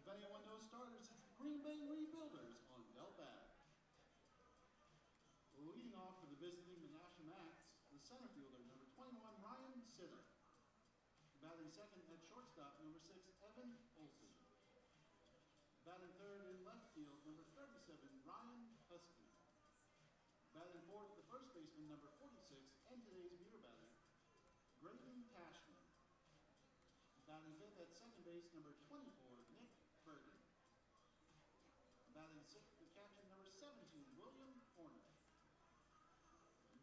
If anyone knows starters, it's the Green Bay Rebuilders on Belt Bag. Leading off for the visiting Menasha Max, the center fielder, number 21, Ryan Sitter. Batting second at shortstop, number 6, Evan Olson. Batting third in left field, number 37, Ryan Husky. Batting fourth, the first baseman, number 46, and today's beer batter, Graydon Cashman. Batting fifth at second base, number 24, Nick Bergen. Batting sixth, the catcher, number 17, William Horner.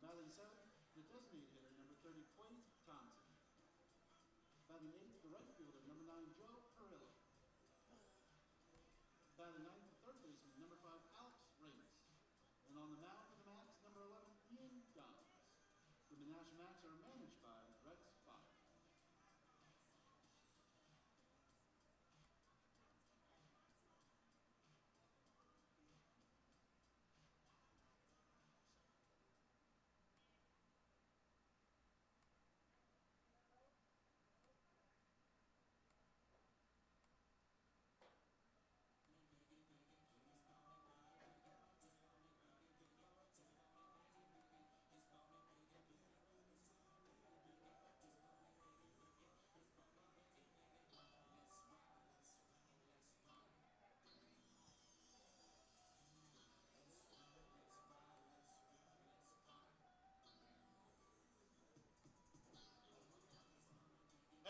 Batting seventh, the designated hitter, number 30, Quaid Thompson. Batting eighth, the right fielder, number 9, Joe Perillo. Batting ninth, the third baseman, number 5, Alex Ramos. And on the mound for the Max, number 11, Ian Guns. The Menasha Max are managed by Rex Fox.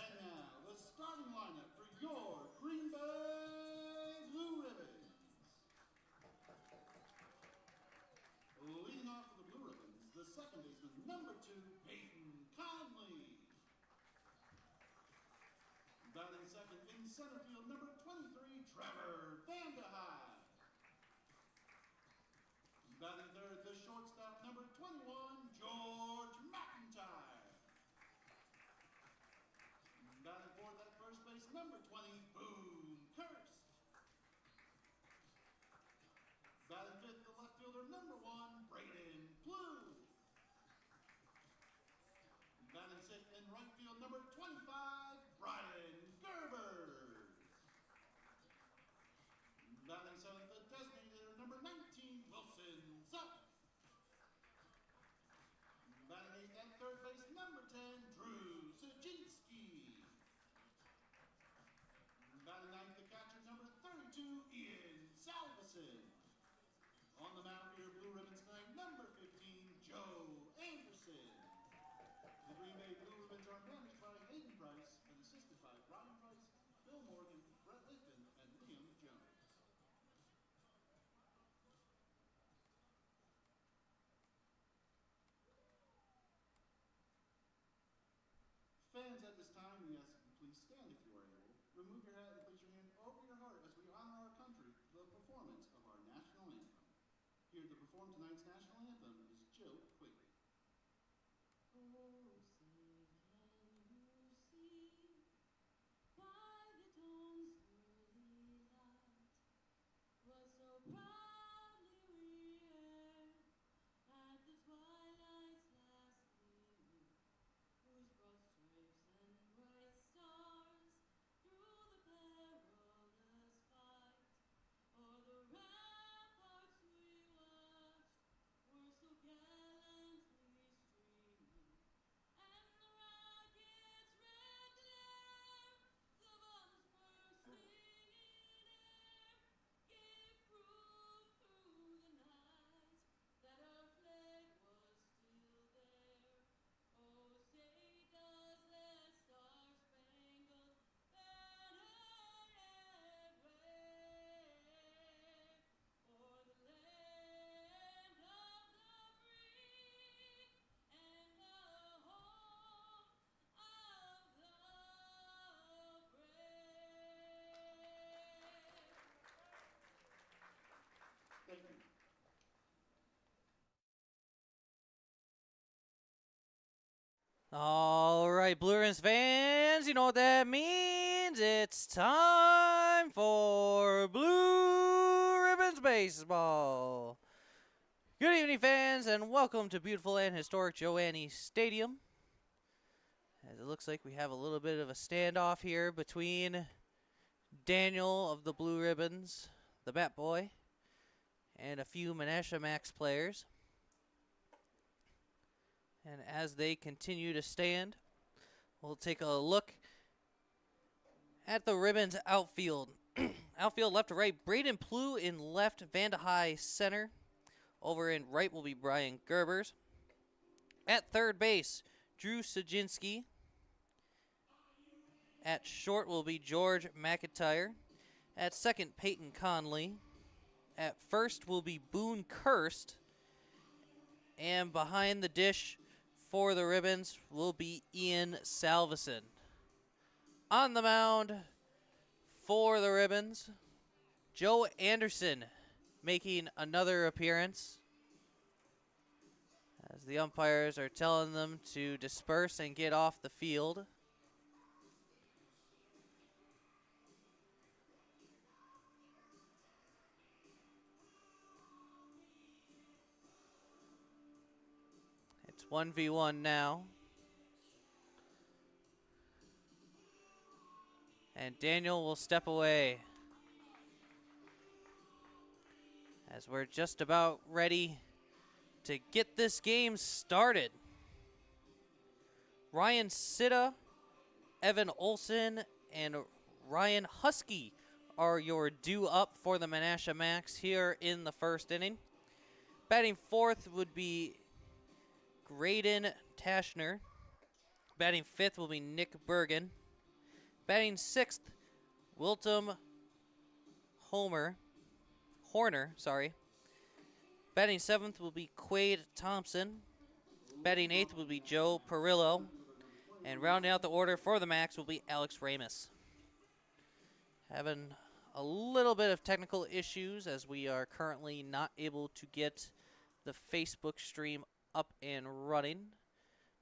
And now, the starting lineup for your Green Bay Blue Ribbons. Leading off for the Blue Ribbons, the second baseman, number 2, Peyton Conley. Batting second in center field, number 23, Trevor Vandehei. Batting third, the shortstop, number 21, George McIntyre. Batting fourth at first base, number 20, Boone Kirst. Batting fifth, the left fielder, number 1, Braden Blue. Batting sixth in right field, number 25, Brian Gerber. Batting seventh, the designated hitter, number 19, Wilson Zuck. Batting eighth at third base, number 10, Drew Sajinski. Batting ninth, the catcher, number 32, Ian Salveson. On the mound for your Blue Ribbons tonight, number 15, Joe Anderson. The Green Bay Blue Ribbons are managed by Hayden Price and assisted by Brian Price, Bill Morgan, Brett Lifton, and Liam Jones. Fans, at this time, we ask you please stand if you are able. Remove your hat and place your hand over your heart as we honor our country with the performance of our national anthem. Here to perform tonight's national anthem is Jill Quigley. Oh, say can you see by the dawn's early light what so proudly we aired at the twilight's last gleaming, whose broad stripes and bright stars through the perilous fight o'er the ramparts we watched were so gallantly streaming, and the rocket's red glare, the bombs bursting in air, gave proof through the night that our flag was still there. Oh, say does that star-spangled banner yet wave o'er the land of the free and the home of the brave. Thank you. All right, Blue Ribbons fans, you know what that means. It's time for Blue Ribbons Baseball. Good evening, fans, and welcome to beautiful and historic Joanne Stadium. As it looks like we have a little bit of a standoff here between Daniel of the Blue Ribbons, the Bat Boy, and a few Menasha Max players. And as they continue to stand, we'll take a look at the Ribbons outfield. Outfield left to right, Braden Plew in left, Vanda High center. Over in right will be Brian Gerbers. At third base, Drew Sajinski. At short will be George McIntyre. At second, Peyton Conley. At first will be Boone Kirst. And behind the dish for the Ribbons will be Ian Salveson. On the mound for the Ribbons, Joe Anderson making another appearance as the umpires are telling them to disperse and get off the field. It's 1v1 now. And Daniel will step away as we're just about ready to get this game started. Ryan Sitta, Evan Olson, and Ryan Husky are your due up for the Menasha Max here in the first inning. Batting fourth would be Graydon Tashner. Batting fifth will be Nick Bergen. Batting sixth, Wilton Horner. Batting seventh will be Quade Thompson. Batting eighth will be Joe Perillo. And rounding out the order for the Max will be Alex Ramus. Having a little bit of technical issues as we are currently not able to get the Facebook stream up and running.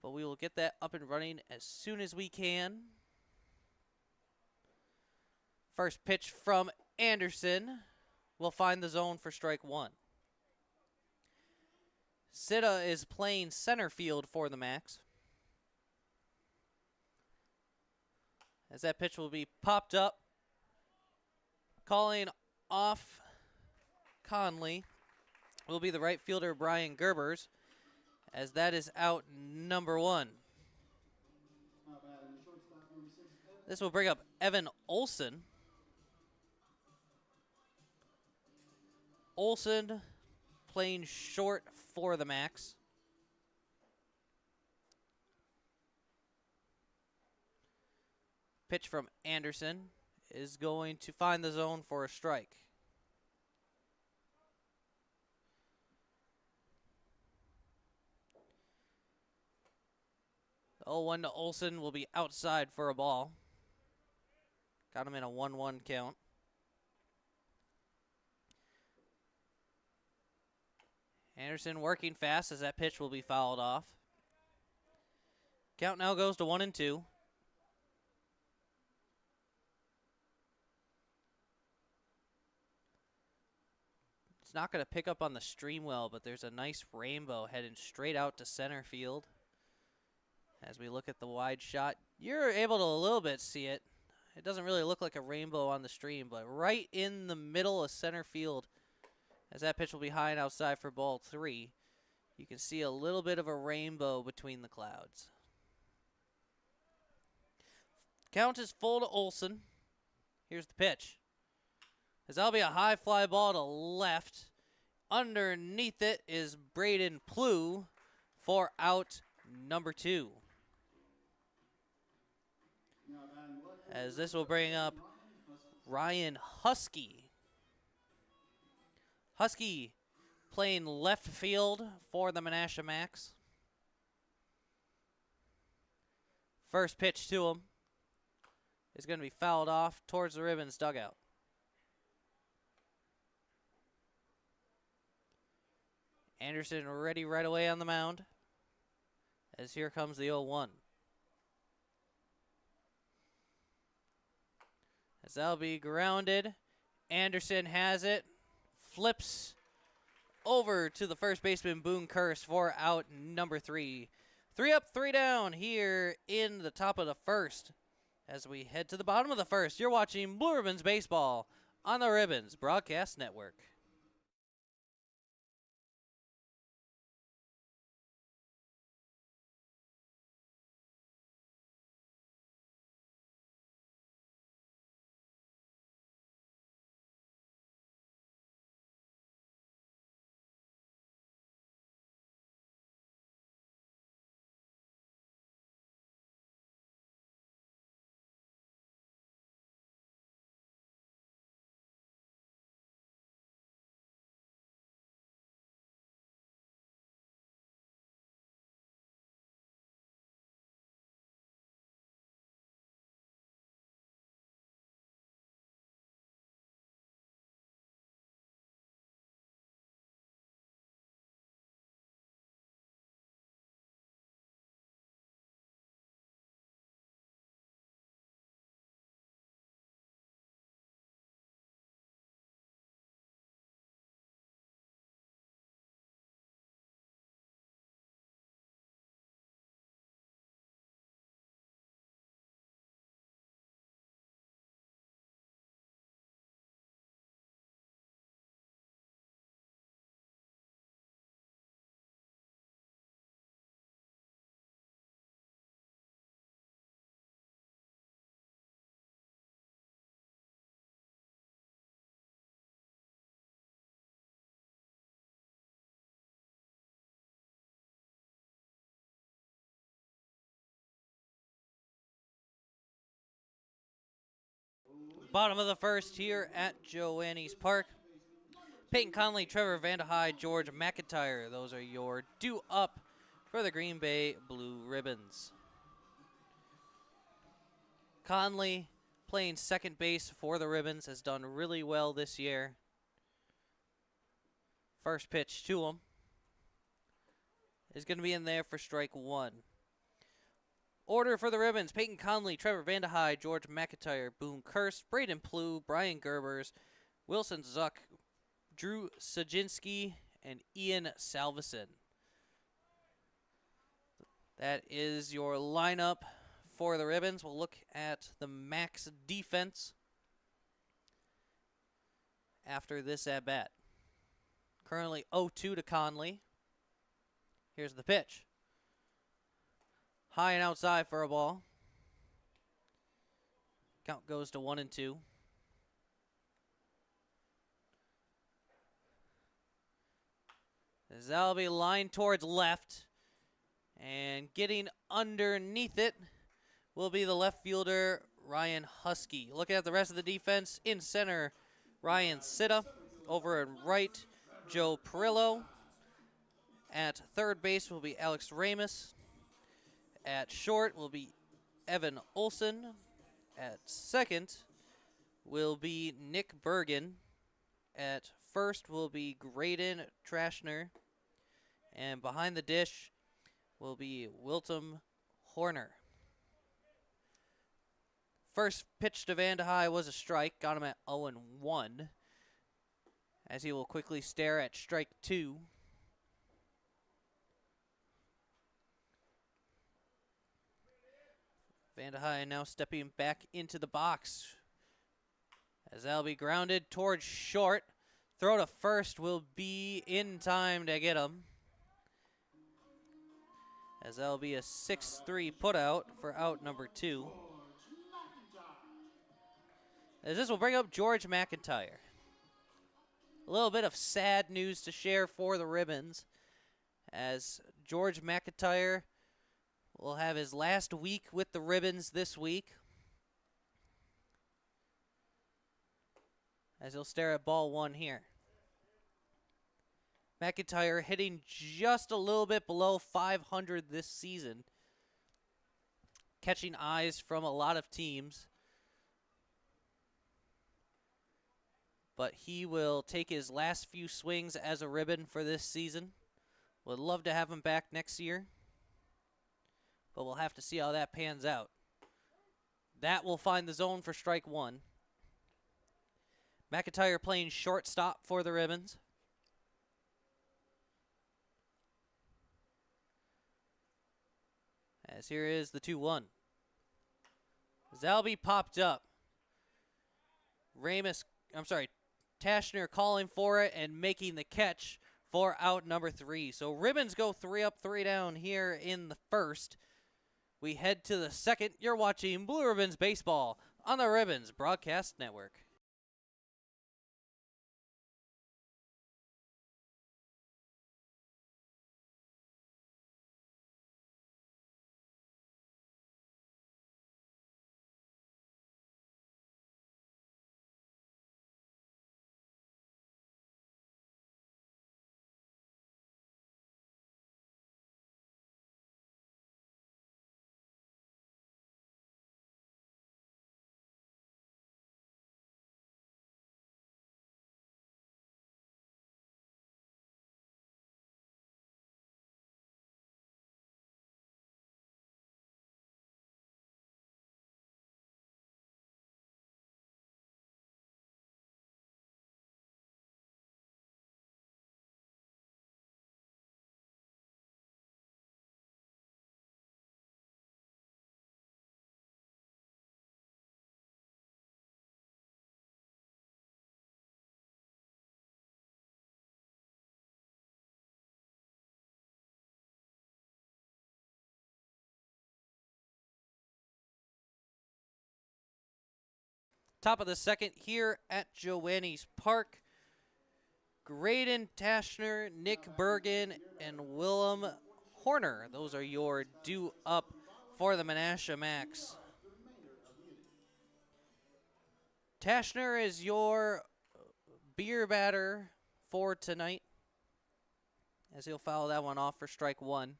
But we will get that up and running as soon as we can. First pitch from Anderson will find the zone for strike one. Sitta is playing center field for the Max. As that pitch will be popped up. Calling off Conley will be the right fielder Brian Gerbers, as that is out number one. This will bring up Evan Olson. Olson playing short for the Max. Pitch from Anderson is going to find the zone for a strike. The 0-1 to Olson will be outside for a ball. Got him in a 1-1 count. Anderson working fast as that pitch will be fouled off. Count now goes to 1-2. It's not going to pick up on the stream well, but there's a nice rainbow heading straight out to center field. As we look at the wide shot, you're able to a little bit see it. It doesn't really look like a rainbow on the stream, but right in the middle of center field, as that pitch will be high and outside for ball three, you can see a little bit of a rainbow between the clouds. Count is full to Olson. Here's the pitch. As that'll be a high fly ball to left. Underneath it is Braden Plew for out number two. As this will bring up Ryan Husky. Husky playing left field for the Menasha Max. First pitch to him is going to be fouled off towards the Ribbons dugout. Anderson ready right away on the mound. As here comes the 0-1. As that'll be grounded. Anderson has it. Flips over to the first baseman, Boone Kirst, for out number three. 3 up, 3 down here in the top of the first. As we head to the bottom of the first, you're watching Blue Ribbons Baseball on the Ribbons Broadcast Network. Bottom of the first here at Joannes Park. Peyton Conley, Trevor Vandehei, George McIntyre. Those are your due up for the Green Bay Blue Ribbons. Conley, playing second base for the Ribbons, has done really well this year. First pitch to him is going to be in there for strike one. Order for the Ribbons: Peyton Conley, Trevor Vandehei, George McIntyre, Boone Kurst, Braden Plew, Brian Gerbers, Wilson Zuck, Drew Sajinski, and Ian Salveson. That is your lineup for the Ribbons. We'll look at the max defense after this at-bat. Currently 0-2 to Conley. Here's the pitch. High and outside for a ball. Count goes to 1-2. As that'll be lined towards left. And getting underneath it will be the left fielder, Ryan Husky. Looking at the rest of the defense, in center, Ryan Sitta. Over in right, Joe Perillo. At third base will be Alex Ramus. At short will be Evan Olson. At second will be Nick Bergen. At first will be Graydon Trashner. And behind the dish will be Wilton Horner. First pitch to Vandehei was a strike. Got him at 0-1. As he will quickly stare at strike two. Vandehei now stepping back into the box. As that'll be grounded towards short. Throw to first will be in time to get him. As that'll be a 6-3 putout for out number 2. As this will bring up George McIntyre. A little bit of sad news to share for the Ribbons, as George McIntyre will have his last week with the Ribbons this week. As he'll stare at ball one here. McIntyre hitting just a little bit below 500 this season. Catching eyes from a lot of teams. But he will take his last few swings as a Ribbon for this season. Would love to have him back next year. But we'll have to see how that pans out. That will find the zone for strike one. McIntyre playing shortstop for the Ribbons. As here is the 2-1. Zalby popped up. Tashner calling for it and making the catch for out number 3. So Ribbons go 3 up, 3 down here in the first. We head to the second. You're watching Blue Ribbons Baseball on the Ribbons Broadcast Network. Top of the second here at Joannes Park. Graydon Tashner, Nick Bergen, and Willem Horner. Those are your due up for the Menasha Max. Tashner is your beer batter for tonight, as he'll foul that one off for strike 1.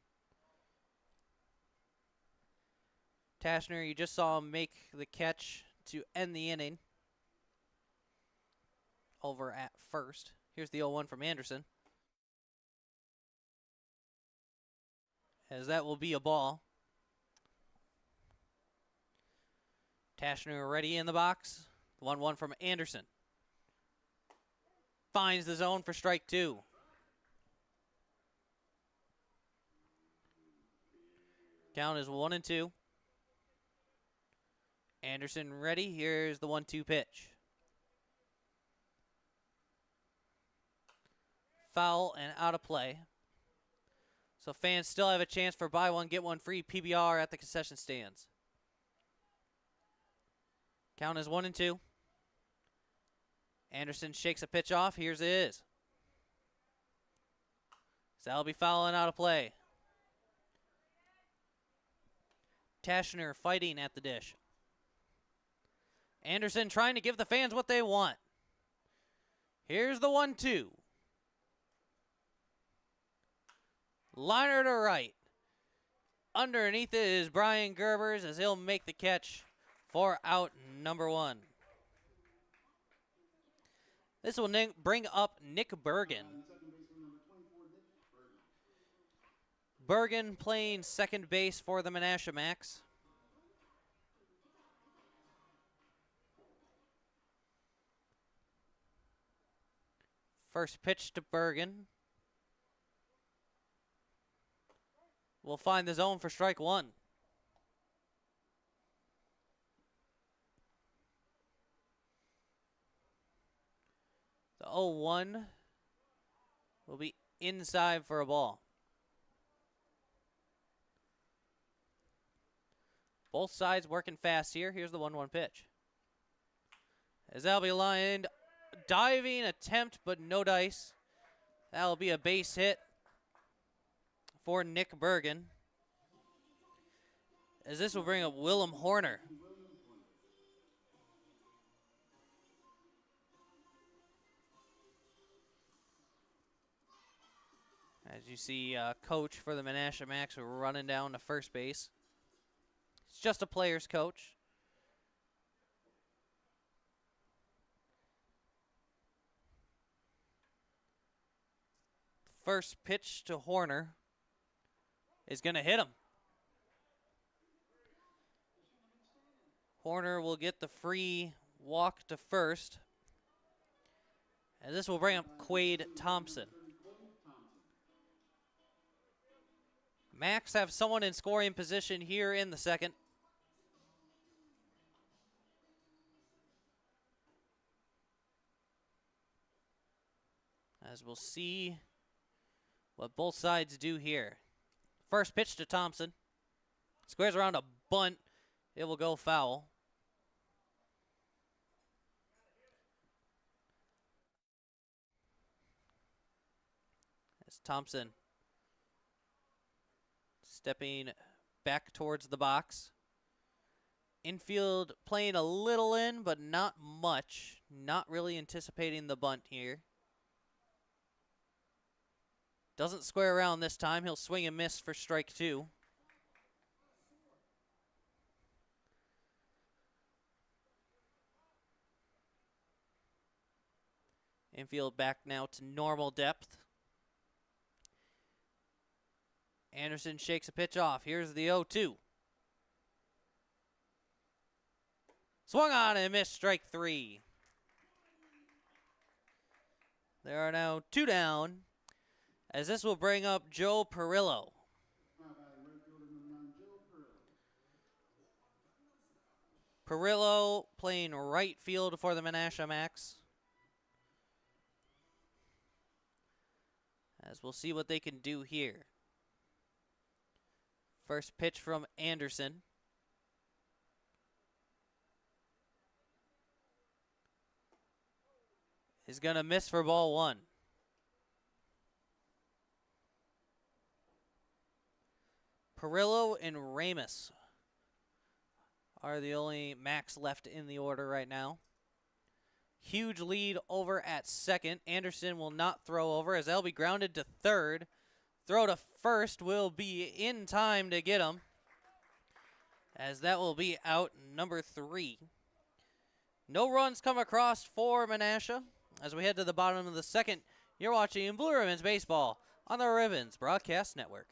Tashner, you just saw him make the catch to end the inning over at first. Here's the 0-1 from Anderson, as that will be a ball. Tashner ready in the box. 1-1 from Anderson. Finds the zone for strike 2. Count is 1-2. Anderson ready. Here's the 1-2 pitch. Foul and out of play. So fans still have a chance for buy one, get one free PBR at the concession stands. Count is 1-2. Anderson shakes a pitch off. Here's it is. So that'll be foul and out of play. Tashner fighting at the dish. Anderson trying to give the fans what they want. Here's the 1-2. Liner to right. Underneath it is Brian Gerbers, as he'll make the catch for out number 1. This will bring up Nick Bergen. Bergen playing second base for the Menasha Max. First pitch to Bergen. Will find the zone for strike 1. The 0-1 will be inside for a ball. Both sides working fast here. Here's the 1-1 pitch. As that'll be lined. Diving attempt, but no dice. That'll be a base hit for Nick Bergen, as this will bring up Willem Horner. As you see, coach for the Menasha Max running down to first base. It's just a player's coach. First pitch to Horner is going to hit him. Horner will get the free walk to first. And this will bring up Quade Thompson. Max have someone in scoring position here in the second. as we'll see what both sides do here. First pitch to Thompson. Squares around a bunt. It will go foul. As Thompson stepping back towards the box. Infield playing a little in, but not much. Not really anticipating the bunt here. Doesn't square around this time. He'll swing and miss for strike 2. Infield back now to normal depth. Anderson shakes a pitch off. Here's the 0-2. Swung on and missed, strike 3. There are now 2 down, as this will bring up Joe Perillo. Perillo playing right field for the Menasha Max. As we'll see what they can do here. First pitch from Anderson. Is going to miss for ball 1. Perillo and Ramus are the only Max left in the order right now. Huge lead over at second. Anderson will not throw over as they'll be grounded to third. Throw to first will be in time to get him, as that will be out number 3. No runs come across for Menasha. As we head to the bottom of the second, you're watching Blue Ribbons Baseball on the Ribbons Broadcast Network.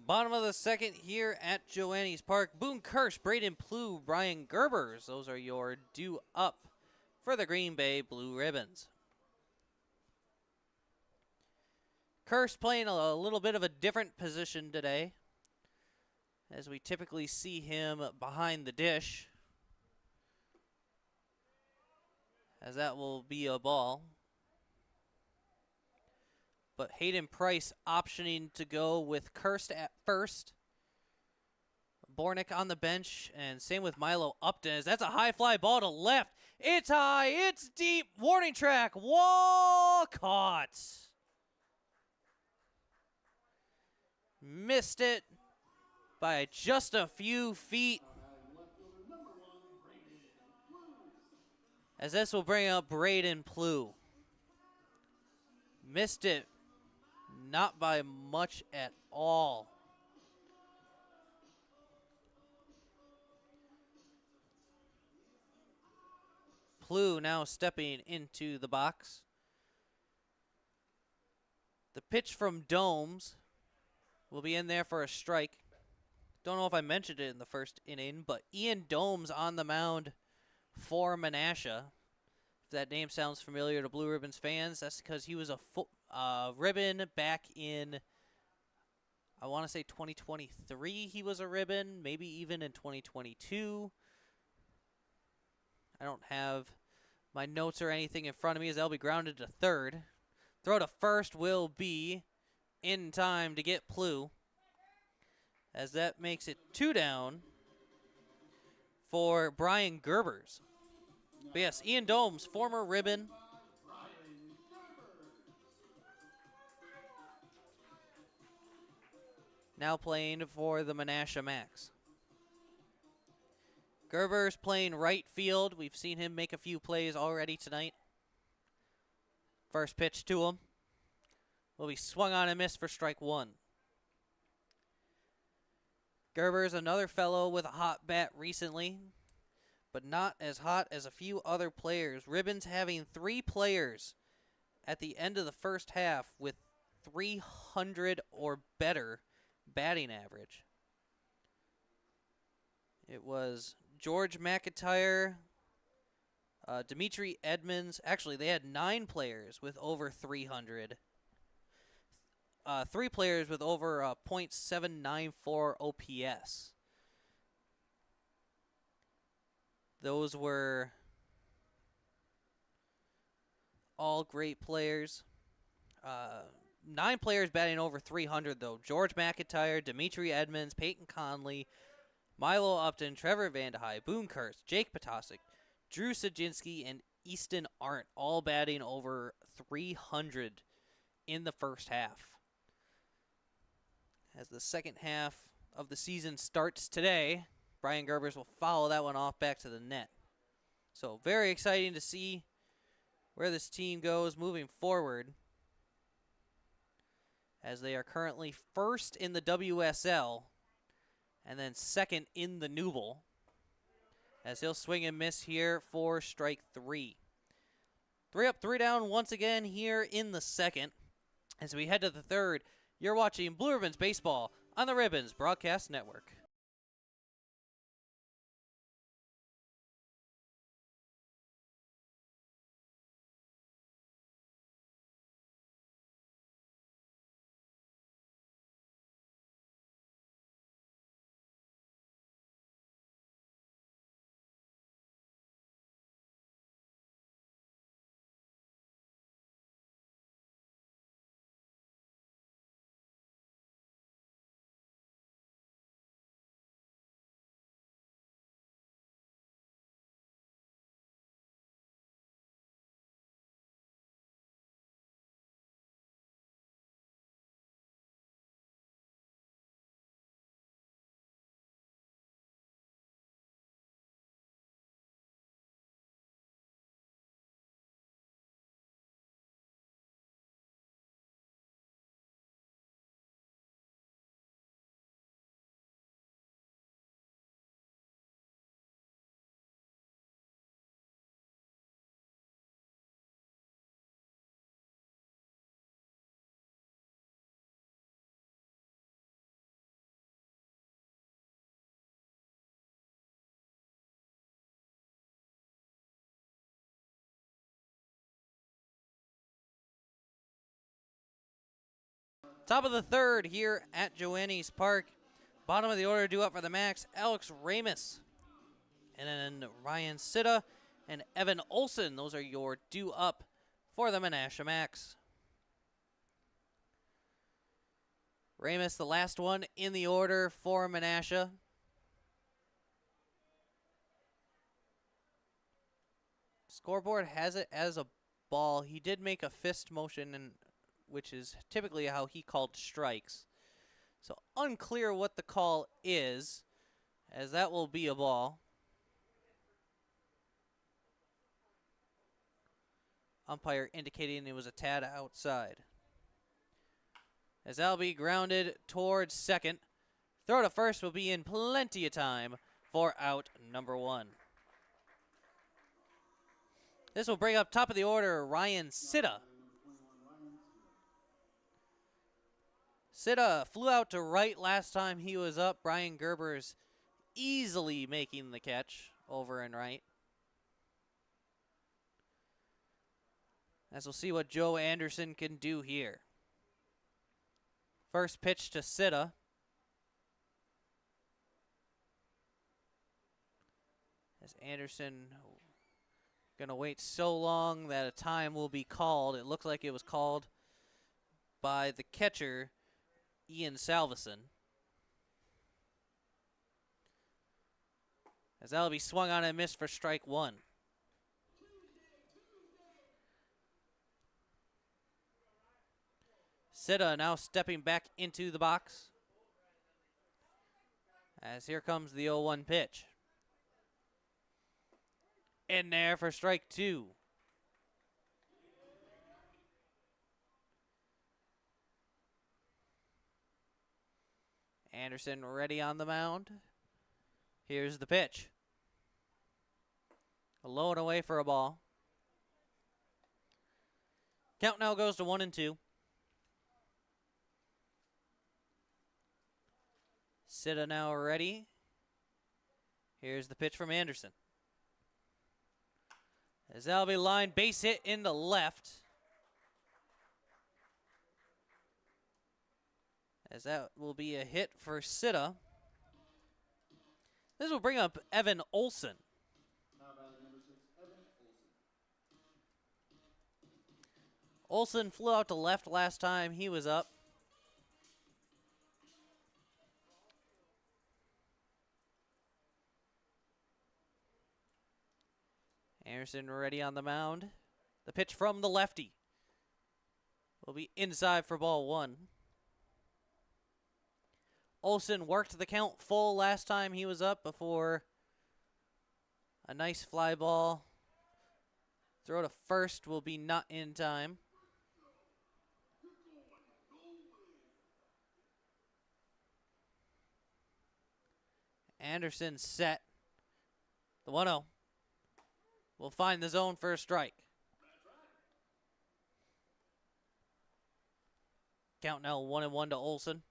Bottom of the second here at Joannes Park. Boone Kirsch, Braden Plew, Brian Gerbers. Those are your due up for the Green Bay Blue Ribbons. Kirsch playing a little bit of a different position today, as we typically see him behind the dish, as that will be a ball. But Hayden Price optioning to go with Kirst at first. Bornick on the bench, and same with Milo Upton, as that's a high fly ball to left. It's high, it's deep, warning track, Walcott. Missed it by just a few feet. As this will bring up Braden Plew. Missed it. Not by much at all. Plew now stepping into the box. The pitch from Domes will be in there for a strike. don't know if I mentioned it in the first inning, but Ian Domes on the mound for Menasha. If that name sounds familiar to Blue Ribbons fans, that's because he was a ribbon back in, I want to say 2023 he was a ribbon, maybe even in 2022. I don't have my notes or anything in front of me as they'll be grounded to third. Throw to first will be in time to get Plu, as that makes it 2 down for Brian Gerbers. But yes, Ian Domes, former ribbon. Now playing for the Menasha Max. Gerber's playing right field. We've seen him make a few plays already tonight. First pitch to him will be swung on and missed for strike 1. Gerber's another fellow with a hot bat recently, but not as hot as a few other players. Ribbons having 3 players at the end of the first half with 300 or better batting average. It was George McIntyre, Dimitri Edmonds. Actually, they had 9 players with over 300. 3 players with over .794 OPS. Those were all great players. 9 players batting over 300, though. George McIntyre, Dimitri Edmonds, Peyton Conley, Milo Upton, Trevor Vandehei, Boone Kurtz, Jake Potasic, Drew Sajinski, and Easton Arndt, all batting over 300 in the first half. As the second half of the season starts today, Brian Gerbers will follow that one off back to the net. So very exciting to see where this team goes moving forward, as they are currently first in the WSL and then second in the Newble, as he'll swing and miss here for strike 3. 3 up, 3 down once again here in the second. As we head to the third, you're watching Blue Ribbons Baseball on the Ribbons Broadcast Network. Top of the third here at Joannes Park. Bottom of the order due up for the Max, Alex Ramus. And then Ryan Sitta and Evan Olson. Those are your due up for the Menasha Max. Ramus, the last one in the order for Menasha. Scoreboard has it as a ball. He did make a fist motion, which is typically how he called strikes. So unclear what the call is, as that will be a ball. Umpire indicating it was a tad outside. As that'll be grounded towards second. Throw to first will be in plenty of time for out number 1. This will bring up top of the order Ryan Sitta. Sitta flew out to right last time he was up. Brian Gerber's easily making the catch over and right. As we'll see what Joe Anderson can do here. First pitch to Sitta. As Anderson going to wait so long that a time will be called. It looks like it was called by the catcher, Ian Salveson. As that'll be swung on and missed for strike one. Sitta now stepping back into the box. As here comes the 0-1 pitch. In there for strike two. Anderson ready on the mound. Here's the pitch. Low and away for a ball. Count now goes to 1-2. Sitta now ready. Here's the pitch from Anderson. As that'll be lined, base hit into left. As that will be a hit for Sitta. This will bring up Evan Olson. Now batting number 6, Evan Olson. Olson flew out to left last time he was up. Anderson ready on the mound. The pitch from the lefty will be inside for ball one. Olson worked the count full last time he was up before a nice fly ball. Throw to first will be not in time. Anderson set. The 1-0. Will find the zone for a strike. Count now 1-1 to Olson.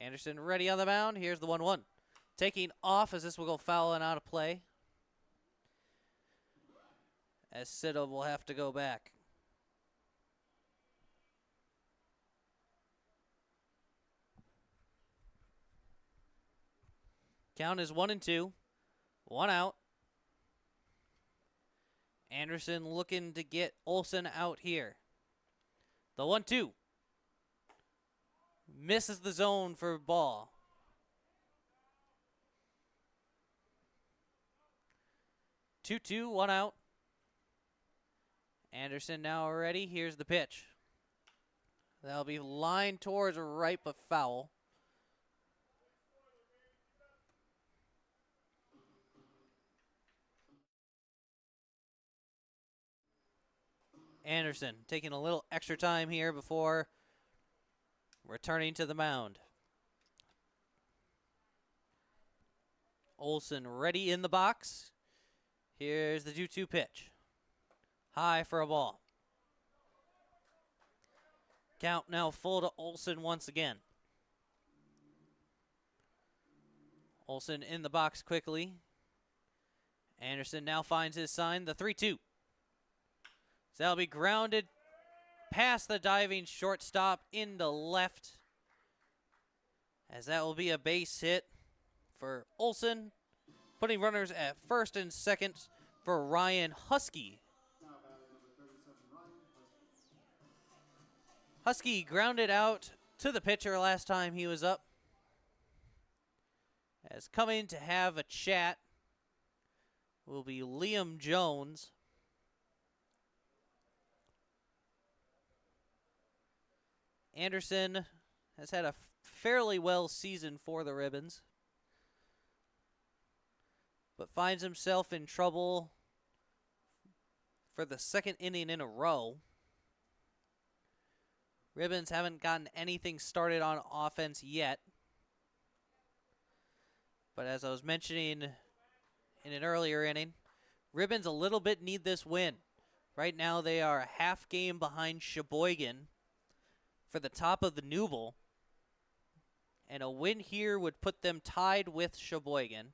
Anderson ready on the mound. Here's the 1-1. Taking off as this will go foul and out of play. As Sitta will have to go back. Count is 1-2. 1 out. Anderson looking to get Olson out here. The 1-2. Misses the zone for ball. Two, 1 out. Anderson now ready. Here's the pitch. That'll be lined towards right but foul. Anderson taking a little extra time here before returning to the mound. Olson ready in the box. Here's the 2-2 pitch. High for a ball. Count now full to Olson once again. Olson in the box quickly. Anderson now finds his sign, the 3-2. So that'll be grounded past the diving shortstop into left. As that will be a base hit for Olson. Putting runners at first and second for Ryan Husky. Now batting number 37, Ryan Husky. Husky grounded out to the pitcher last time he was up. As coming to have a chat will be Liam Jones. Anderson has had a fairly well season for the Ribbons, but finds himself in trouble for the second inning in a row. Ribbons haven't gotten anything started on offense yet. But as I was mentioning in an earlier inning, Ribbons a little bit need this win. Right now they are a half game behind Sheboygan for the top of the Newble. And a win here would put them tied with Sheboygan.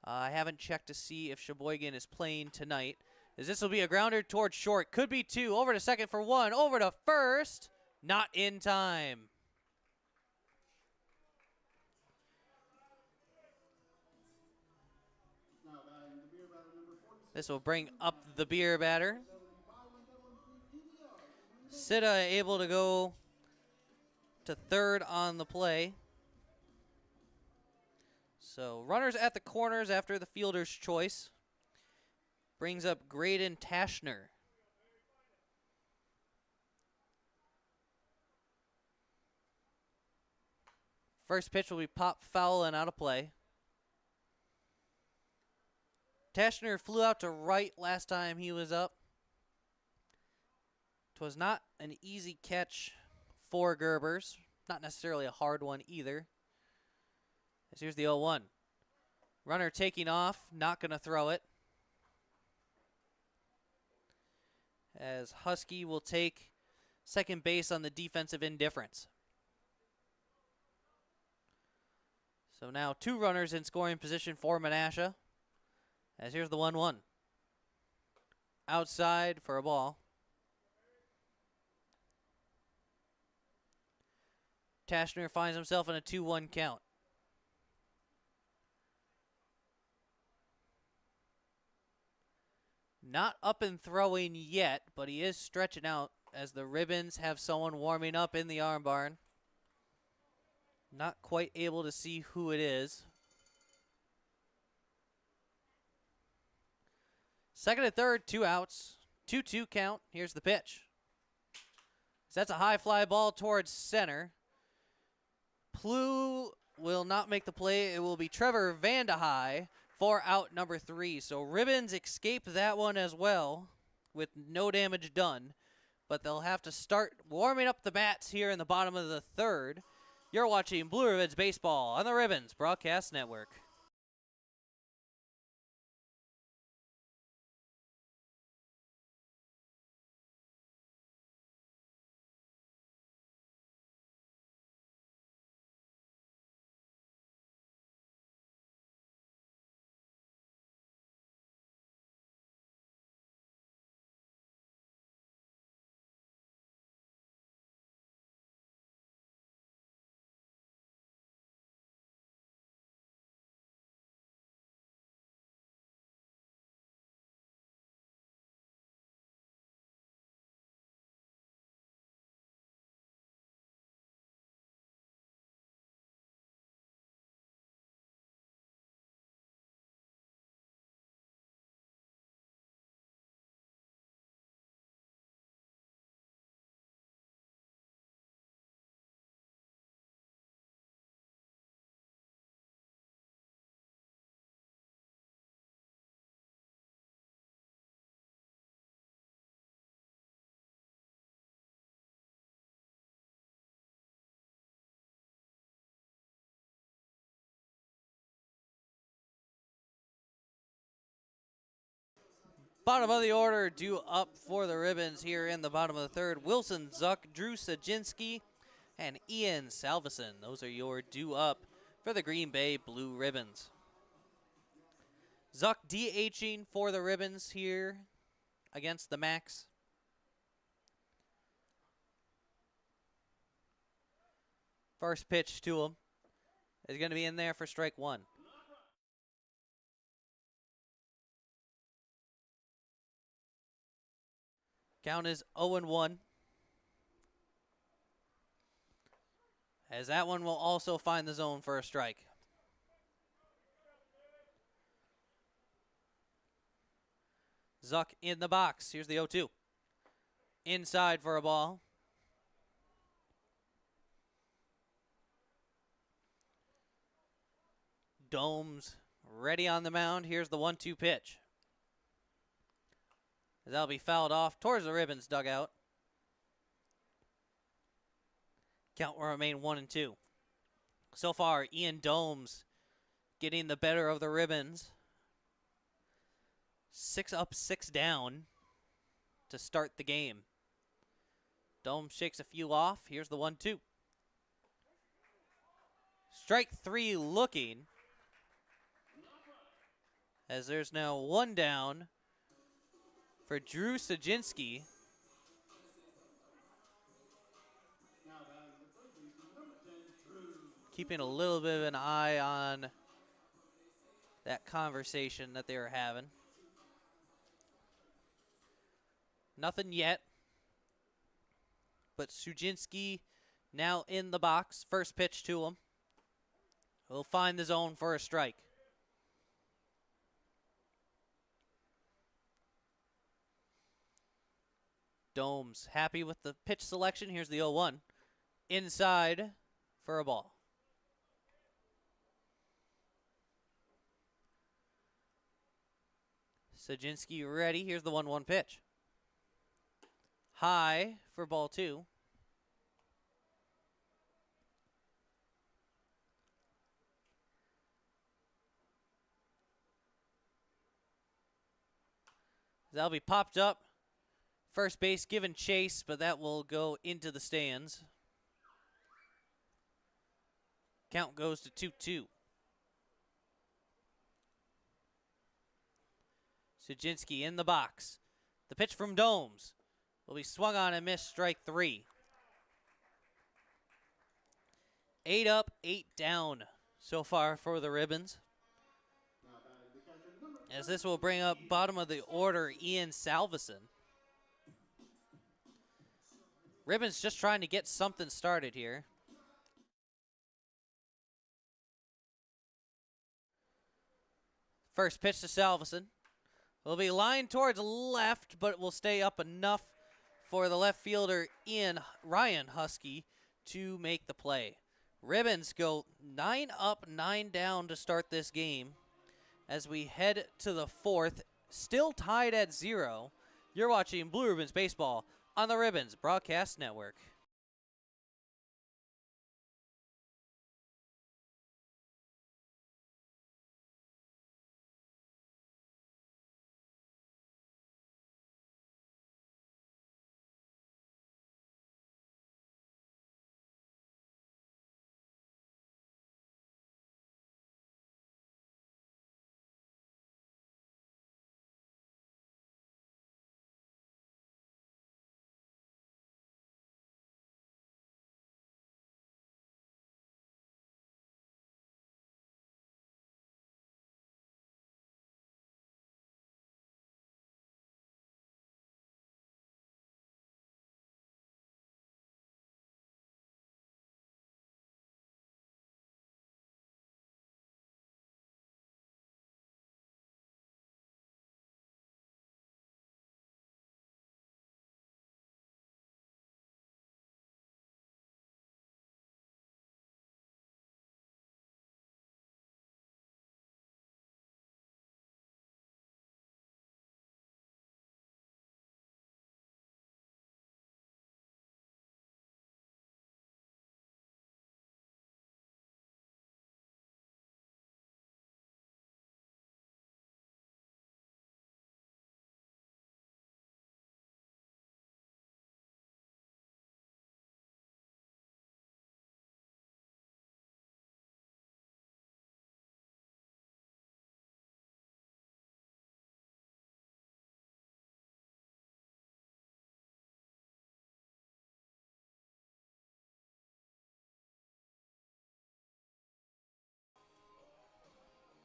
I haven't checked to see if Sheboygan is playing tonight. As this will be a grounder towards short. Could be two. Over to second for one. Over to first. Not in time. Now batting the beer batter number 46. This will bring up the beer batter. Sita able to go to third on the play. So runners at the corners after the fielder's choice. Brings up Graydon Tashner. First pitch will be pop foul and out of play. Tashner flew out to right last time he was up. 'Twas not an easy catch for Gerbers. Not necessarily a hard one either. As here's the 0-1. Runner taking off, not going to throw it. As Husky will take second base on the defensive indifference. So now 2 runners in scoring position for Menasha. As here's the 1-1. Outside for a ball. Tashner finds himself in a 2-1 count. Not up and throwing yet, but he is stretching out as the Ribbons have someone warming up in the arm barn. Not quite able to see who it is. Second and third, 2 outs. 2-2 count. Here's the pitch. That's a high fly ball towards center. Plew will not make the play. It will be Trevor Vandehei for out number 3. So Ribbons escape that one as well with no damage done. But they'll have to start warming up the bats here in the bottom of the third. You're watching Blue Ribbons Baseball on the Ribbons Broadcast Network. Bottom of the order, due up for the Ribbons here in the bottom of the third. Wilson Zuck, Drew Sajinski, and Ian Salveson. Those are your due up for the Green Bay Blue Ribbons. Zuck DHing for the Ribbons here against the Max. First pitch to him is going to be in there for strike 1. Count is 0-1. As that one will also find the zone for a strike. Zuck in the box. Here's the 0-2. Inside for a ball. Domes ready on the mound. Here's the 1-2 pitch. That'll be fouled off towards the Ribbons dugout. Count will remain 1-2. So far, Ian Domes getting the better of the Ribbons. 6 up, 6 down to start the game. Dome shakes a few off. Here's the 1-2. Strike 3 looking. As there's now 1 down for Drew Sajinski. Now batting the third baseman, number 10, Drew. Keeping a little bit of an eye on that conversation that they were having. Nothing yet. But Sajinski now in the box. First pitch to him. He'll find the zone for a strike. Dome's happy with the pitch selection. Here's the 0-1. Inside for a ball. Sajinski ready. Here's the 1-1 pitch. High for ball 2. That'll be popped up. First base given chase, but that will go into the stands. Count goes to 2-2. Sajinski in the box. The pitch from Domes will be swung on and missed, strike 3. 8 up, 8 down so far for the Ribbons. Now batting the catcher, number As this will bring up bottom of the order, Ian Salveson. Ribbons just trying to get something started here. First pitch to Salveson. Will be lined towards left, but will stay up enough for the left fielder Ryan Husky to make the play. Ribbons go 9 up, 9 down to start this game. As we head to the 4th, still tied at 0. You're watching Blue Ribbons Baseball on the Ribbons Broadcast Network.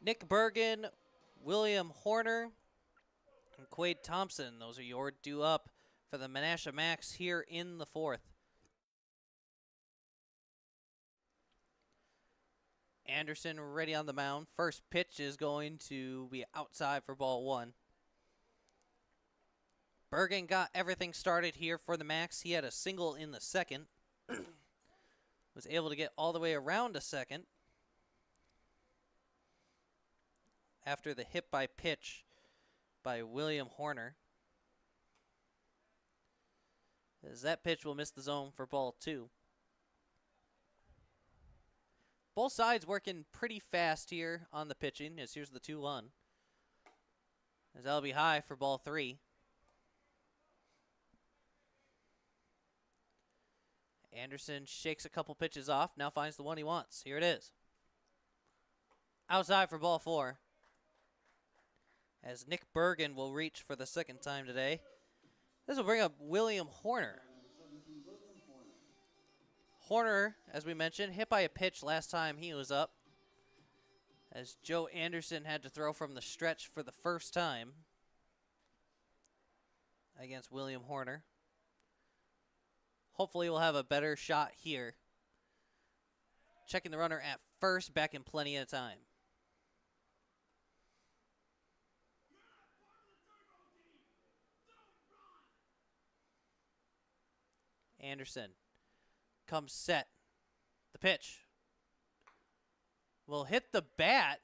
Nick Bergen, William Horner, and Quade Thompson. Those are your due up for the Menasha Max here in the 4th. Anderson ready on the mound. First pitch is going to be outside for ball 1. Bergen got everything started here for the Max. He had a single in the 2nd. Was able to get all the way around to 2nd. After the hit by pitch by William Horner. As that pitch will miss the zone for ball 2. Both sides working pretty fast here on the pitching, as here's the 2-1. As that'll be high for ball 3. Anderson shakes a couple pitches off, now finds the one he wants. Here it is. Outside for ball 4. As Nick Bergen will reach for the second time today. This will bring up William Horner. Number 17, William Horner. Horner, as we mentioned, hit by a pitch last time he was up, as Joe Anderson had to throw from the stretch for the first time against William Horner. Hopefully we'll have a better shot here. Checking the runner at first, back in plenty of time. Anderson comes set. The pitch will hit the bat.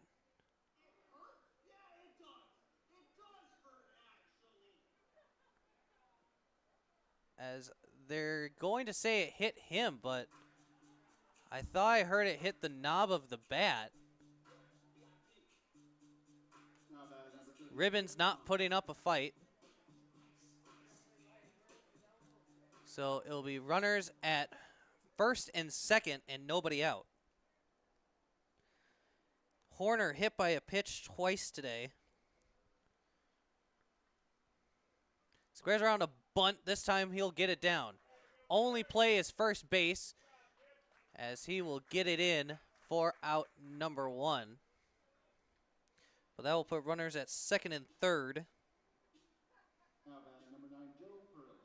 As they're going to say it hit him, but I thought I heard it hit the knob of the bat. Now batting number 30. Ribbons not putting up a fight. So it'll be runners at first and second and nobody out. Horner hit by a pitch twice today. Squares around a bunt. This time he'll get it down. Only play is first base, as he will get it in for out number 1. But that will put runners at second and third. Now batting number 9, Joe Pearl.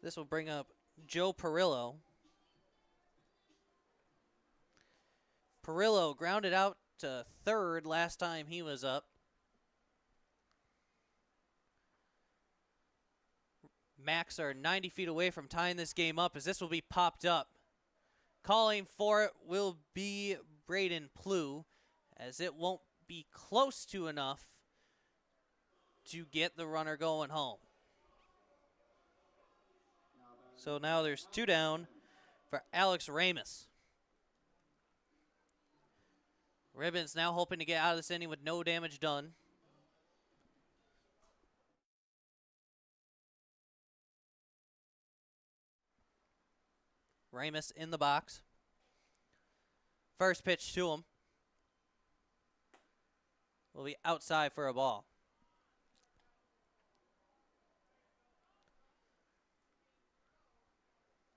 This will bring up Joe Perillo. Perillo grounded out to third last time he was up. Max are 90 feet away from tying this game up, as this will be popped up. Calling for it will be Braden Plew, as it won't be close to enough to get the runner going home. So now there's 2 down for Alex Ramus. Ribbons now hoping to get out of this inning with no damage done. Ramus in the box. First pitch to him will be outside for a ball.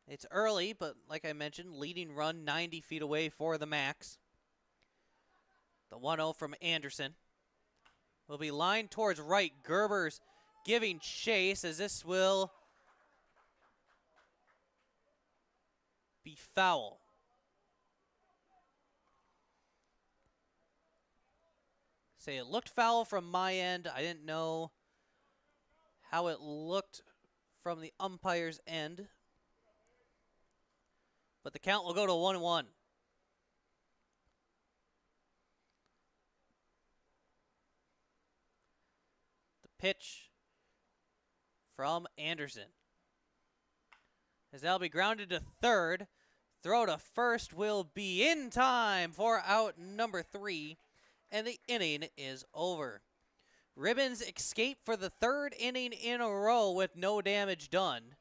It's early, but like I mentioned, leading run 90 feet away for the Max. The 1-0 from Anderson will be lined towards right. Gerber's giving chase, as this will be foul. Say it looked foul from my end. I didn't know how it looked from the umpire's end. But the count will go to 1-1. The pitch from Anderson, as that'll be grounded to third. Throw to first will be in time for out number 3, and the inning is over. Ribbons escape for the 3rd inning in a row with no damage done.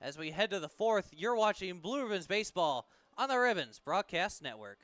As we head to the 4th, you're watching Blue Ribbons Baseball on the Ribbons Broadcast Network.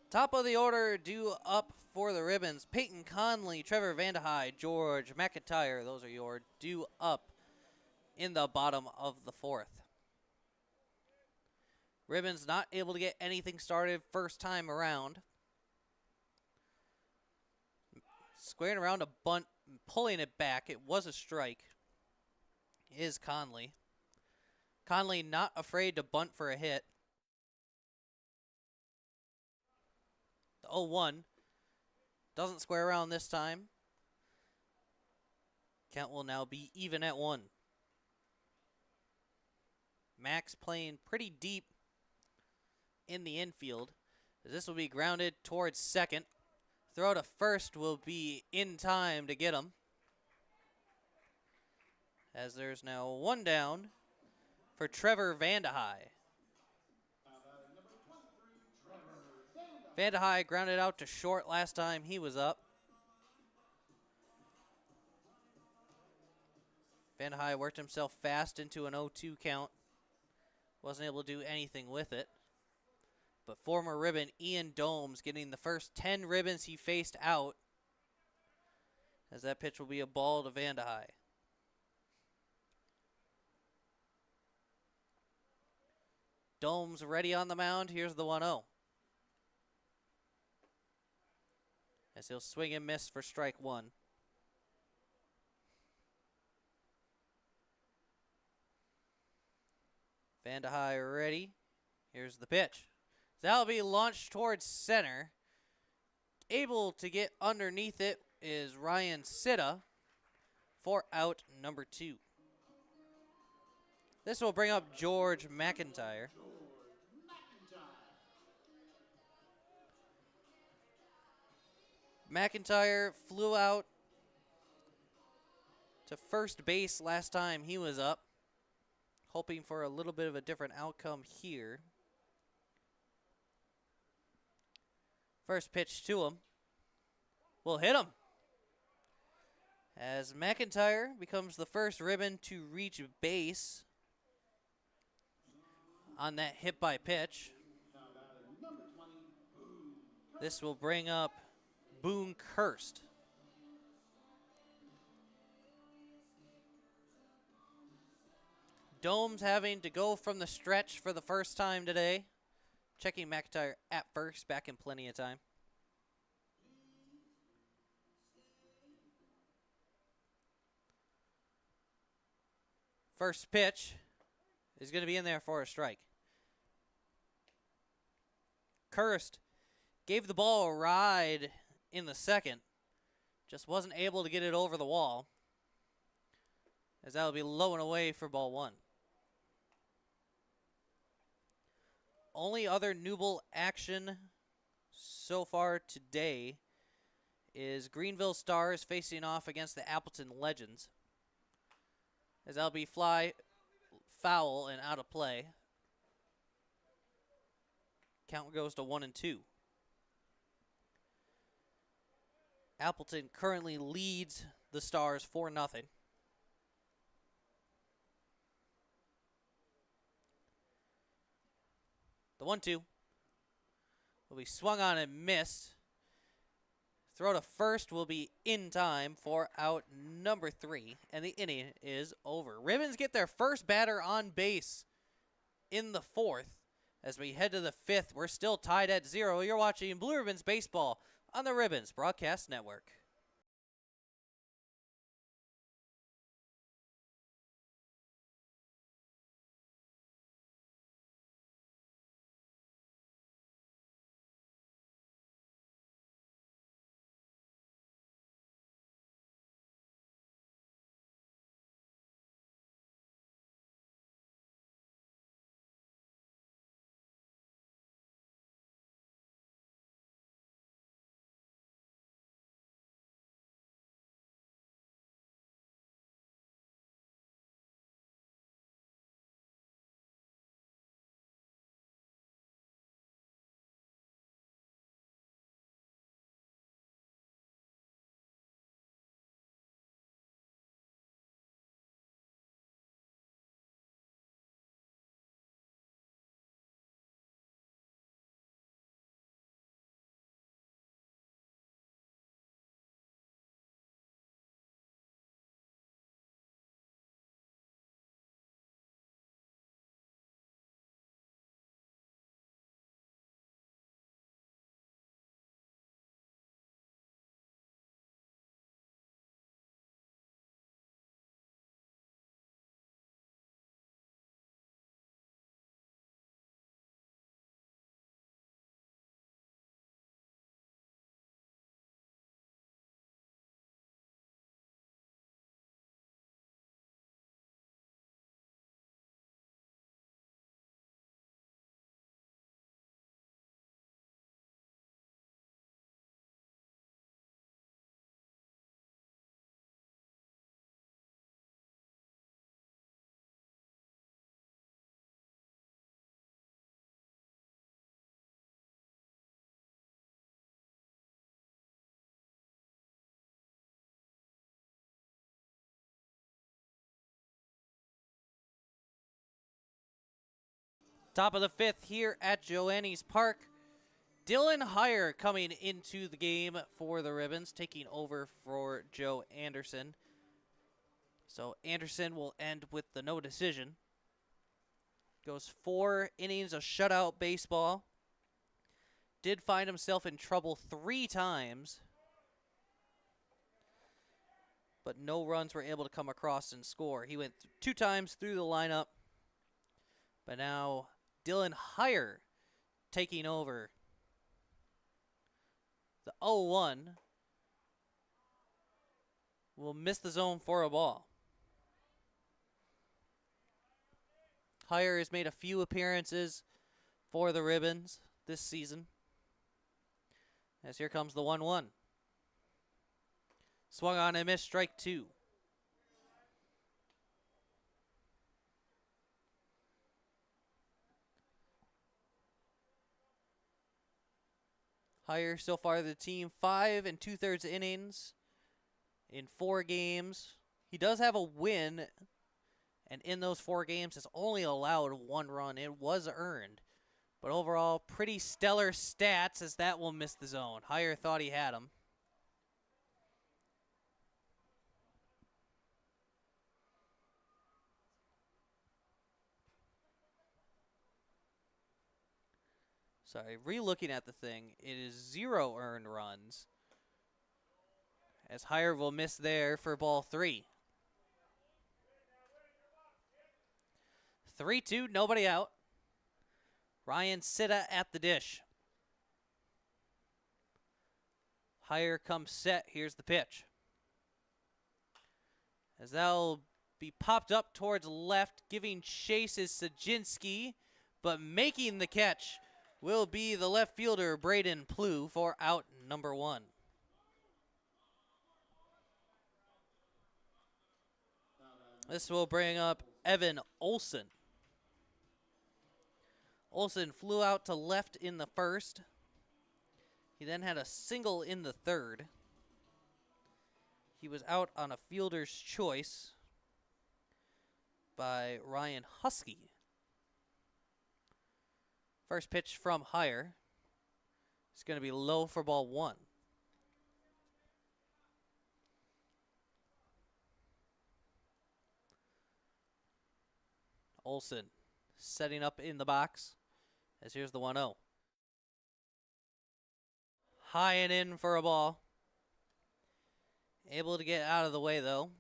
Top of the order, due up for the ribbons. Peyton Conley, Trevor Vandehei, George McIntyre. Those are your due up in the bottom of the fourth. Ribbons not able to get anything started first time around. Squaring around a bunt, pulling it back. It was a strike. Is Conley. Conley not afraid to bunt for a hit. The 0-1 doesn't square around this time. Count will now be even at 1. Max playing pretty deep in the infield. This will be grounded towards second. Throw to first will be in time to get him. As there's now one down for Trevor Vandehei. Vandehei grounded out to short last time he was up. Vandehei worked himself fast into an 0-2 count. Wasn't able to do anything with it. But former ribbon Ian Domes getting the first 10 ribbons he faced out. As that pitch will be a ball to Vandehei. Domes ready on the mound. Here's the 1-0. As he'll swing and miss for strike one. Vandehei ready. Here's the pitch. That'll be launched towards center. Able to get underneath it is Ryan Sitta for out number 2. This will bring up George McIntyre. McIntyre flew out to first base last time he was up. Hoping for a little bit of a different outcome here. First pitch to him. Will hit him. As McIntyre becomes the first ribbon to reach base on that hit by pitch. This will bring up Boone Kirst. Domes having to go from the stretch for the first time today. Checking McIntyre at first, back in plenty of time. First pitch is going to be in there for a strike. Kirst gave the ball a ride in the second. Just wasn't able to get it over the wall. As that will be low and away for ball 1. Only other Newble action so far today is Greenville Stars facing off against the Appleton Legends. As that'll be fly, foul, and out of play. Count goes to 1-2. Appleton currently leads the Stars 4-0. The 1-2 will be swung on and missed. Throw to first will be in time for out number 3, and the inning is over. Ribbons get their first batter on base in the 4th. As we head to the 5th, we're still tied at 0. You're watching Blue Ribbons Baseball on the Ribbons Broadcast Network. Top of the 5th here at Joannes Park. Dylan Heyer coming into the game for the Ribbons, taking over for Joe Anderson. So Anderson will end with the no decision. Goes 4 innings of shutout baseball. Did find himself in trouble 3 times, but no runs were able to come across and score. He went 2 times through the lineup, but now Dylan Heyer taking over. The 0-1 will miss the zone for a ball. Heyer has made a few appearances for the Ribbons this season. As here comes the 1-1. Swung on and missed, strike 2. Heyer so far the team 5 2/3 innings in 4 games. He does have a win, and in those 4 games has only allowed 1 run. It was earned. But overall, pretty stellar stats, as that will miss the zone. Heyer thought he had him. Sorry, re-looking at the thing, it is 0 earned runs, as Heyer will miss there for ball 3. 3-2, nobody out. Ryan Sitta at the dish. Heyer comes set. Here's the pitch. As that'll be popped up towards left, giving chase is Sajinski, but making the catch will be the left fielder, Braden Plew, for out number 1. This will bring up Evan Olson. Olson flew out to left in the first. He then had a single in the third. He was out on a fielder's choice by Ryan Husky. First pitch from Heyer. It's going to be low for ball 1. Olson setting up in the box, as here's the 1-0. High and in for a ball. Able to get out of the way, though.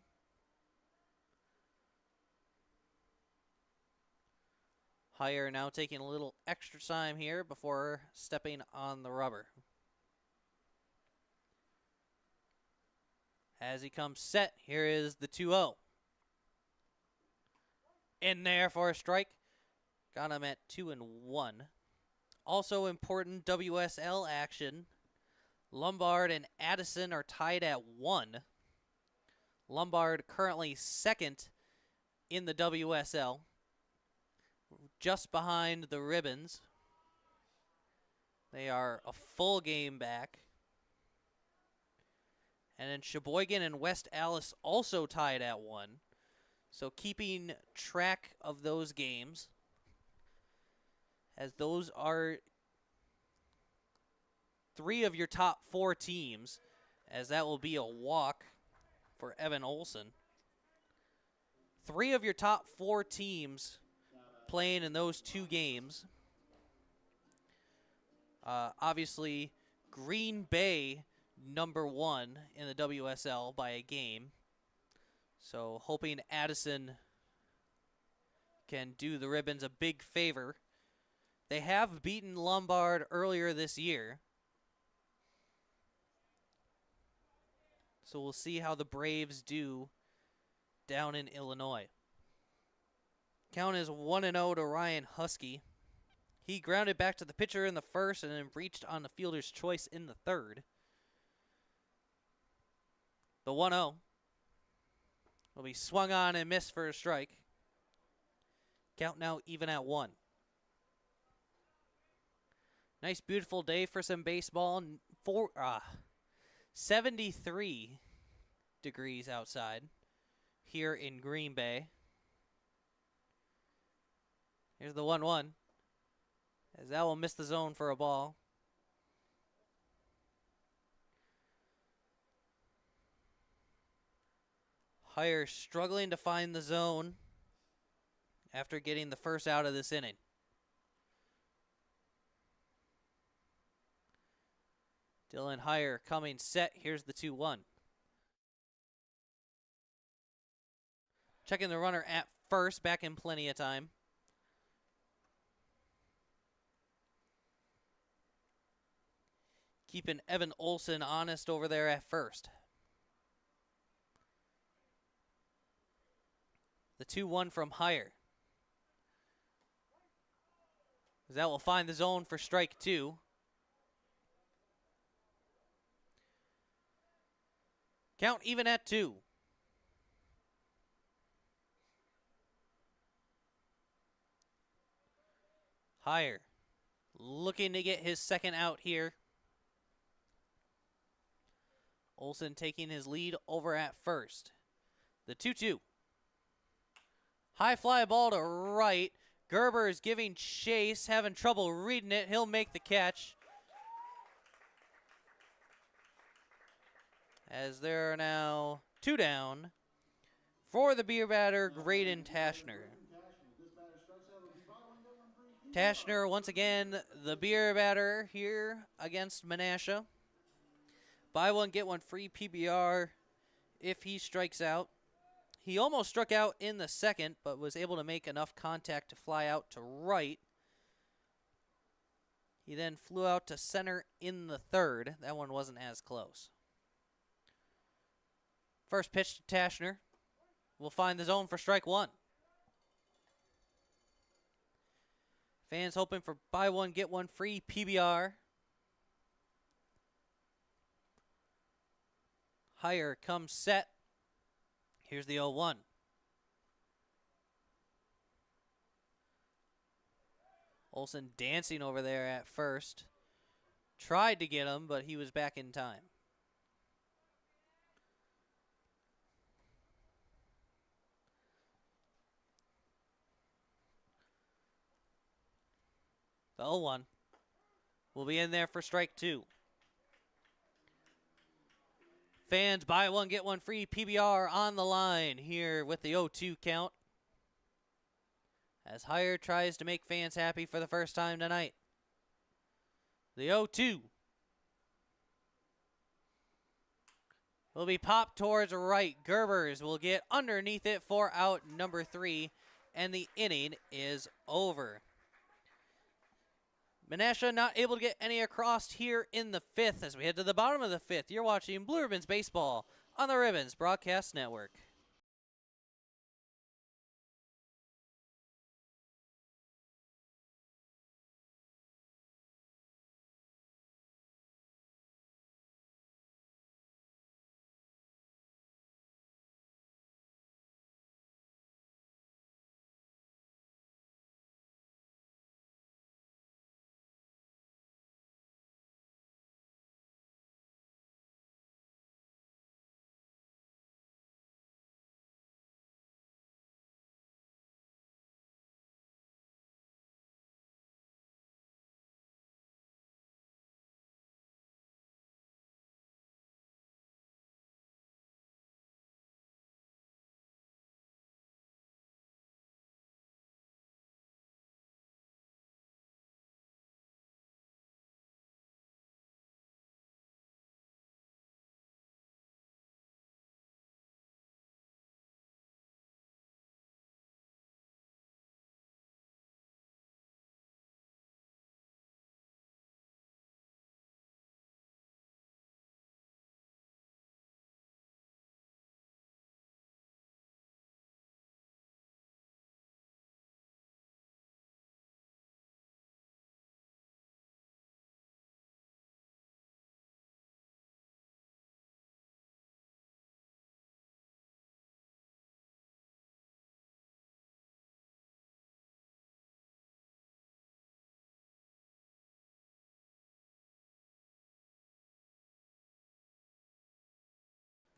Heyer now taking a little extra time here before stepping on the rubber. As he comes set, here is the 2-0. In there for a strike. Got him at 2-1. Also important WSL action. Lombard and Addison are tied at 1. Lombard currently 2nd in the WSL, just behind the Ribbons. They are a full game back. And then Sheboygan and West Allis also tied at 1. So keeping track of those games, as those are 3 of your top 4 teams, as that will be a walk for Evan Olson. 3 of your top 4 teams playing in those 2 games. Obviously, Green Bay number 1 in the WSL by a game. So hoping Addison can do the Ribbons a big favor. They have beaten Lombard earlier this year. So we'll see how the Braves do down in Illinois. Count is 1-0 to Ryan Husky. He grounded back to the pitcher in the first and then reached on the fielder's choice in the third. The 1-0 will be swung on and missed for a strike. Count now even at 1. Nice, beautiful day for some baseball. 73 degrees outside here in Green Bay. Here's the 1-1. as that will miss the zone for a ball. Hire struggling to find the zone after getting the first out of this inning. Dylan Hire coming set. Here's the 2-1. Checking the runner at first, back in plenty of time. Keeping Evan Olson honest over there at first. The 2-1 from Hire. That will find the zone for strike 2. Count even at 2. Hire looking to get his second out here. Olson taking his lead over at first. The 2-2. High fly ball to right. Gerber is giving chase, having trouble reading it. He'll make the catch. As there are now 2 down for the beer batter, Graydon Tashner. Tashner, once again, the beer batter here against Menasha. Buy one, get one free PBR if he strikes out. He almost struck out in the second, but was able to make enough contact to fly out to right. He then flew out to center in the third. That one wasn't as close. First pitch to Tashner. Will find the zone for strike 1. Fans hoping for buy one, get one free PBR. Hire comes set. Here's the 0-1. Olson dancing over there at first. Tried to get him, but he was back in time. The 0-1 will be in there for strike 2. Fans buy one, get one free PBR on the line here with the 0-2 count. As Hire tries to make fans happy for the first time tonight. The 0-2 will be popped towards right. Gerbers will get underneath it for out number 3, and the inning is over. Menasha not able to get any across here in the 5th as we head to the bottom of the 5th. You're watching Blue Ribbons Baseball on the Ribbons Broadcast Network.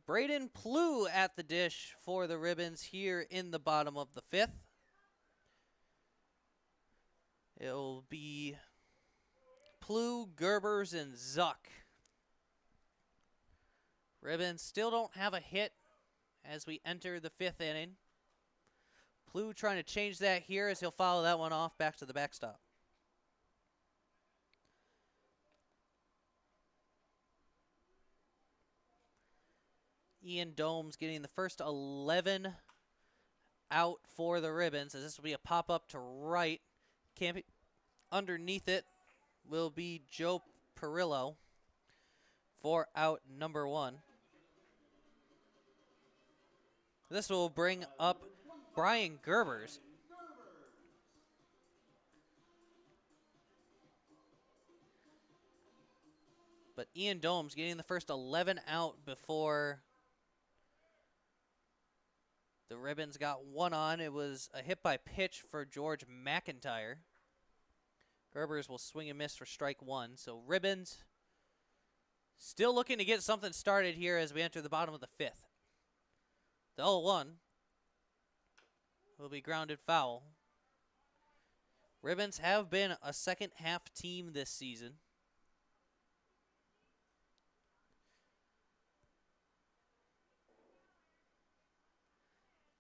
Braden Plew at the dish for the Ribbons here in the bottom of the 5th. It'll be Plu, Gerbers, and Zuck. Ribbons still don't have a hit as we enter the 5th inning. Plu trying to change that here as he'll follow that one off back to the backstop. Ian Domes getting the first 11 out for the Ribbons, as this will be a pop-up to right. Camping underneath it will be Joe Perillo for out number 1. This will bring up Brian Gerbers. But Ian Domes getting the first 11 out before the Ribbons got one on. It was a hit by pitch for George McIntyre. Gerbers will swing and miss for strike 1. So Ribbons still looking to get something started here as we enter the bottom of the 5th. The 0-1 will be grounded foul. Ribbons have been a second half team this season.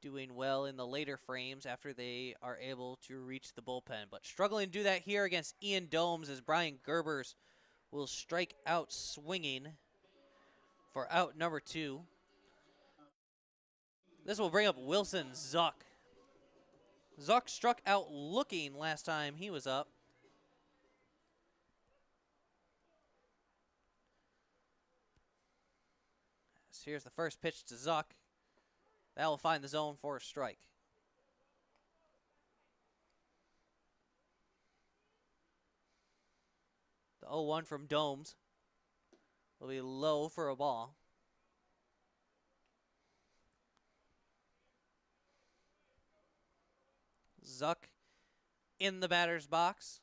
Doing well in the later frames after they are able to reach the bullpen, but struggling to do that here against Ian Domes as Brian Gerbers will strike out swinging for out number 2. This will bring up Wilson Zuck. Zuck struck out looking last time he was up. So here's the first pitch to Zuck. That will find the zone for a strike. The 0-1 from Domes will be low for a ball. Zuck in the batter's box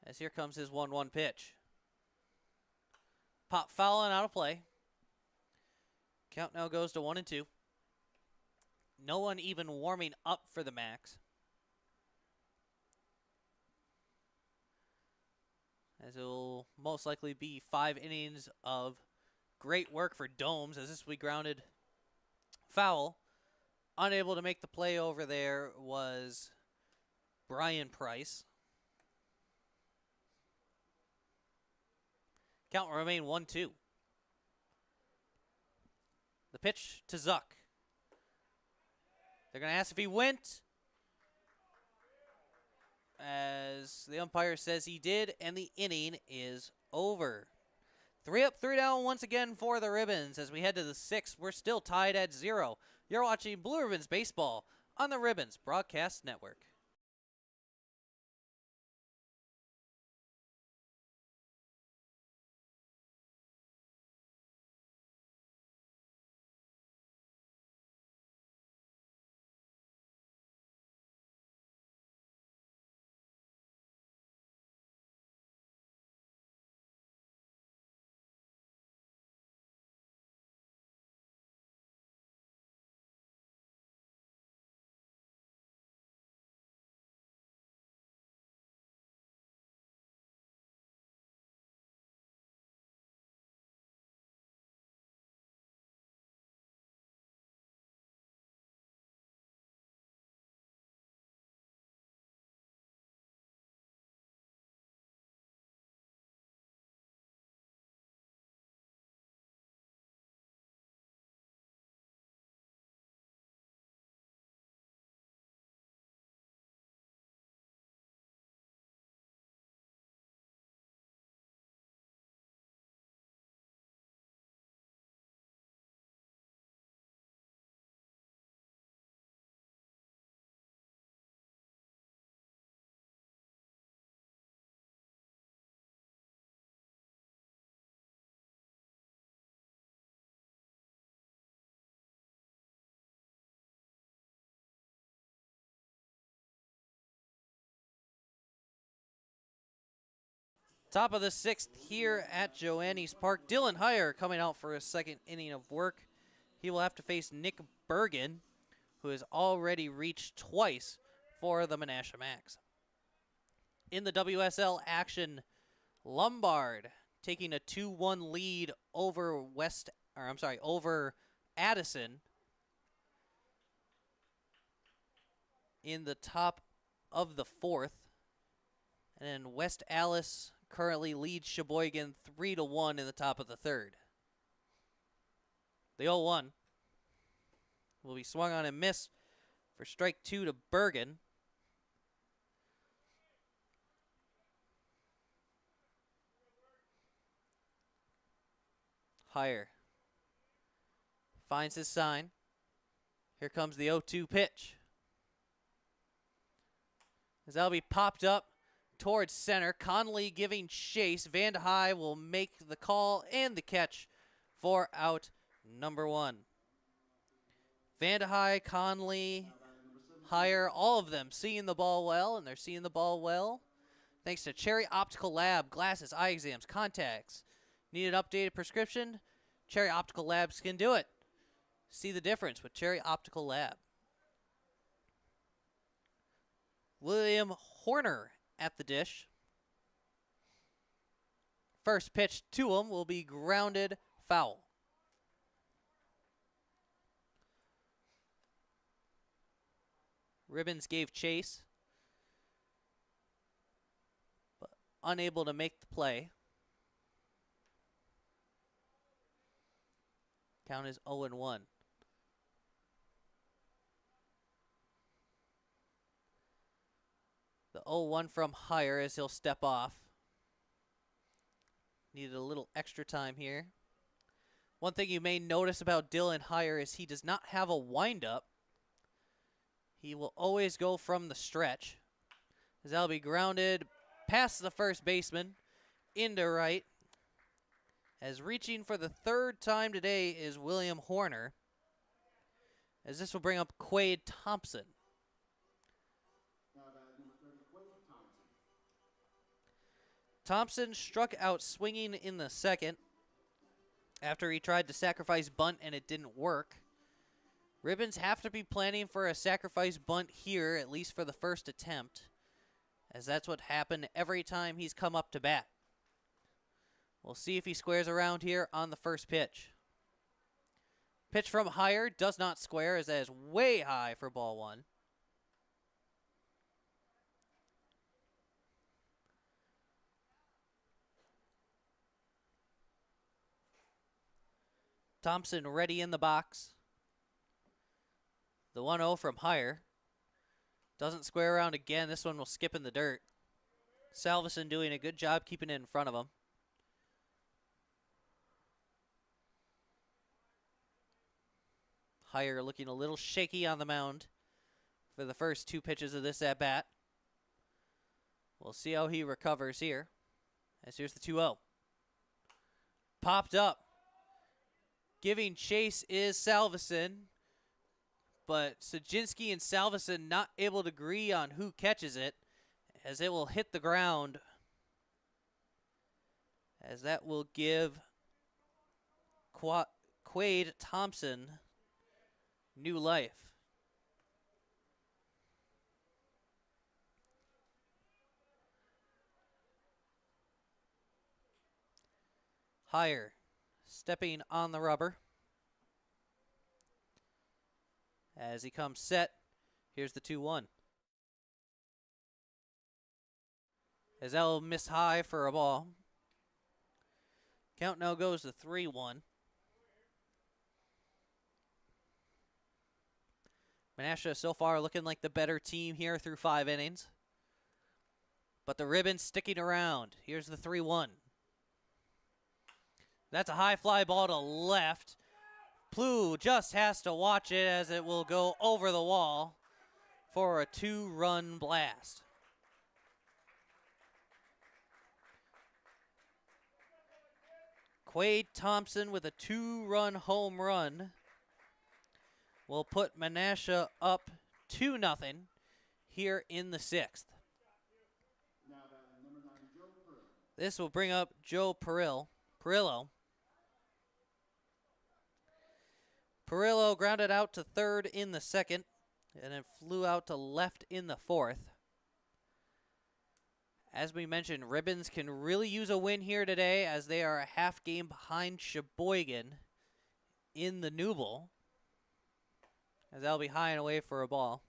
as here comes his 1-1 pitch. Pop foul and out of play. Count now goes to 1-2. No one even warming up for the Max. As it will most likely be 5 innings of great work for Domes as this will be grounded foul. Unable to make the play over there was Brian Price. Count will remain 1-2. The pitch to Zuck. They're going to ask if he went, as the umpire says he did, and the inning is over. 3 up, 3 down once again for the Ribbons. As we head to the 6th, we're still tied at 0. You're watching Blue Ribbons Baseball on the Ribbons Broadcast Network. Top of the 6th here at Joannes Park. Dylan Heyer coming out for a second inning of work. He will have to face Nick Bergen, who has already reached twice for the Menasha Max. in the WSL action, Lombard taking a 2-1 lead over over Addison in the top of the fourth. And then West Allis currently leads Sheboygan 3-1 in the top of the third. The 0-1 will be swung on and missed for strike 2 to Bergen. Higher finds his sign. Here comes the 0-2 pitch. As that'll be popped up towards center. Conley giving chase. Van de High will make the call and the catch for out number 1. Van de High, Conley, Higher, all of them seeing the ball well, and they're seeing the ball well thanks to Cherry Optical Lab, glasses, eye exams, contacts. Need an updated prescription? Cherry Optical Labs can do it. See the difference with Cherry Optical Lab. William Horner at the dish. First pitch to him will be grounded foul. Ribbons gave chase, but unable to make the play. Count is 0-1. The 0-1 from Higher as he'll step off. Needed a little extra time here. One thing you may notice about Dylan Higher is he does not have a windup. He will always go from the stretch. As that'll be grounded past the first baseman into right. As reaching for the third time today is William Horner. As this will bring up Quade Thompson. Thompson struck out swinging in the second after he tried to sacrifice bunt and it didn't work. Ribbons have to be planning for a sacrifice bunt here, at least for the first attempt, as that's what happened every time he's come up to bat. We'll see if he squares around here on the first pitch. Pitch from Higher does not square, as that is way high for ball 1. Thompson ready in the box. The 1-0 from Higher. Doesn't square around again. This one will skip in the dirt. Salveson doing a good job keeping it in front of him. Higher looking a little shaky on the mound for the first 2 pitches of this at-bat. We'll see how he recovers here. As here's the 2-0. Popped up. Giving chase is Salveson. But Sajinski and Salveson not able to agree on who catches it, as it will hit the ground. As that will give Quade Thompson new life. Higher, stepping on the rubber. As he comes set, here's the 2-1. As that'll miss high for a ball. Count now goes to 3-1. Menasha so far looking like the better team here through 5 innings. But the Ribbons sticking around. Here's the 3-1. That's a high fly ball to left. Plu just has to watch it as it will go over the wall for a 2-run blast. Quade Thompson with a 2-run home run will put Menasha up 2-0 here in the 6th. This will bring up Joe Perillo. Perillo grounded out to third in the 2nd, and then flew out to left in the 4th. As we mentioned, Ribbons can really use a win here today as they are a half game behind Sheboygan in the Newble. As that'll be high and away for a ball.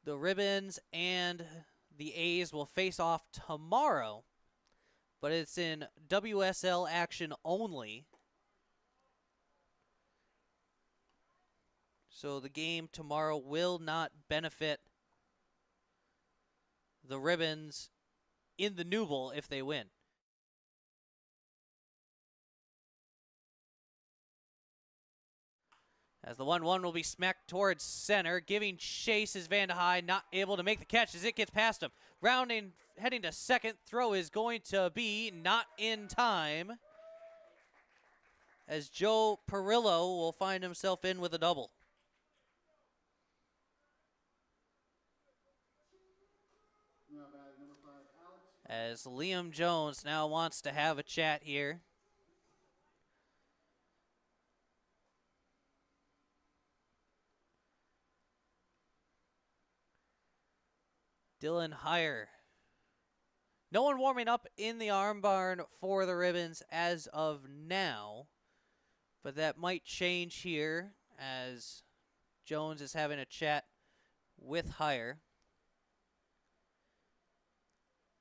The Ribbons and the A's will face off tomorrow, but it's in WSL action only. So the game tomorrow will not benefit the Ribbons in the Newble if they win. As the 1-1 will be smacked towards center, giving chase is Van de Heij, not able to make the catch as it gets past him. Rounding, heading to second, throw is going to be not in time. As Joe Perillo will find himself in with a double. As Liam Jones now wants to have a chat here. Dylan Heyer. No one warming up in the arm barn for the Ribbons as of now, but that might change here as Jones is having a chat with Heyer.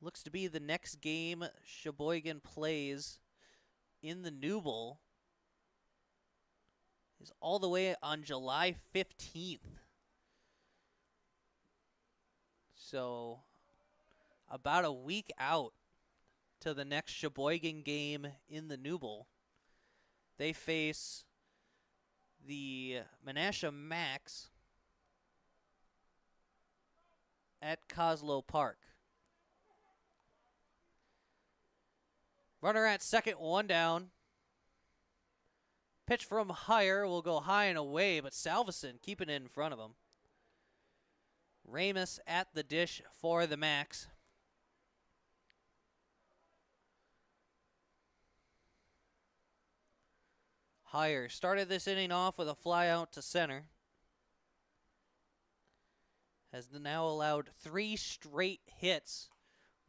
Looks to be the next game Sheboygan plays in the Newble is all the way on July 15th. So about a week out to the next Sheboygan game in the Newble. They face the Menasha Max at Coslow Park. Runner at second, one down. Pitch from Heyer will go high and away, but Salveson keeping it in front of him. Ramus at the dish for the Max. Heyer started this inning off with a fly out to center. Has now allowed 3 straight hits.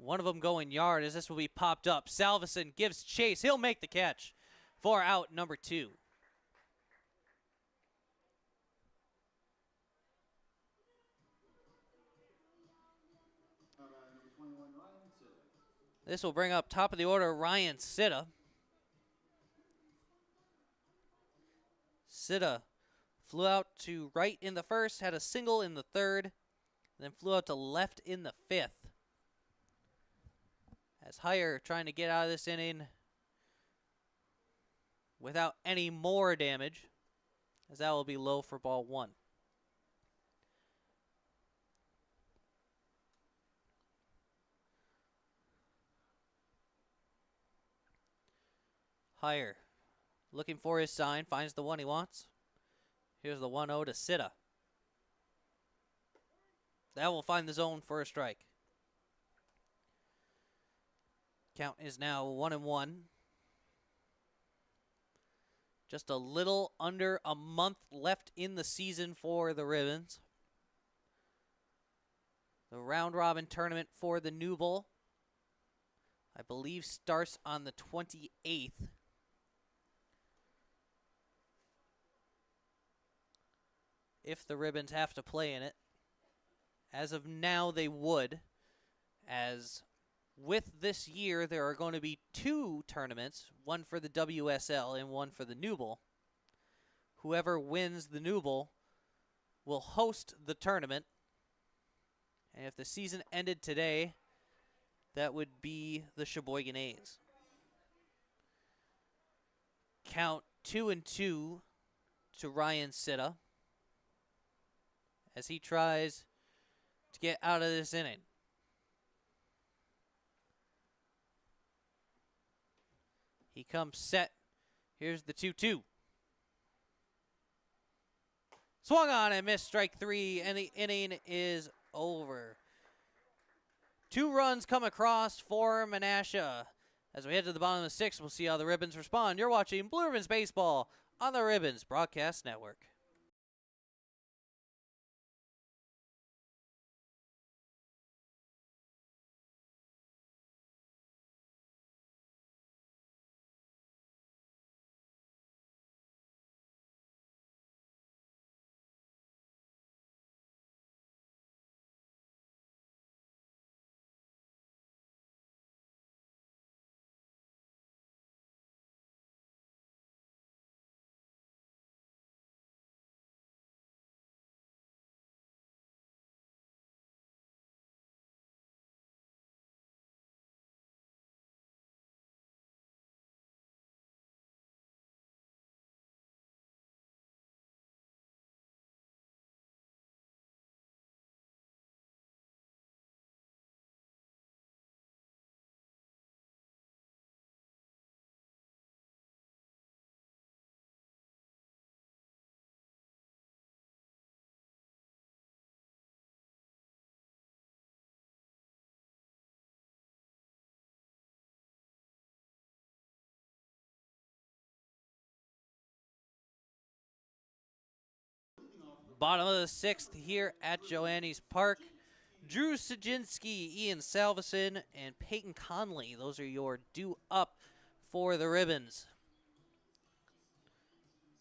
One of them going yard as this will be popped up. Salveson gives chase. He'll make the catch for out number 2. This will bring up top of the order Ryan Sitta. Sitta flew out to right in the first, had a single in the third, then flew out to left in the 5th. As Heyer trying to get out of this inning without any more damage, as that will be low for ball 1. Heyer looking for his sign, finds the one he wants. Here's the 1-0 to Sitta. That will find the zone for a strike. Count is now 1-1. Just a little under a month left in the season for the Ribbons. The round robin tournament for the Newble, I believe, starts on the 28th. If the Ribbons have to play in it. As of now, they would, as with this year, there are going to be 2 tournaments, one for the WSL and one for the Newble. Whoever wins the Newble will host the tournament. And if the season ended today, that would be the Sheboygan A's. Count 2-2 to Ryan Sitta as he tries to get out of this inning. He comes set. Here's the 2-2. Swung on and missed, strike 3, and the inning is over. 2 runs come across for Menasha. As we head to the bottom of the 6th, we'll see how the Ribbons respond. You're watching Blue Ribbons Baseball on the Ribbons Broadcast Network. Bottom of the 6th here at Joannes Park. Drew Sajinski, Ian Salveson, and Peyton Conley. Those are your due up for the Ribbons.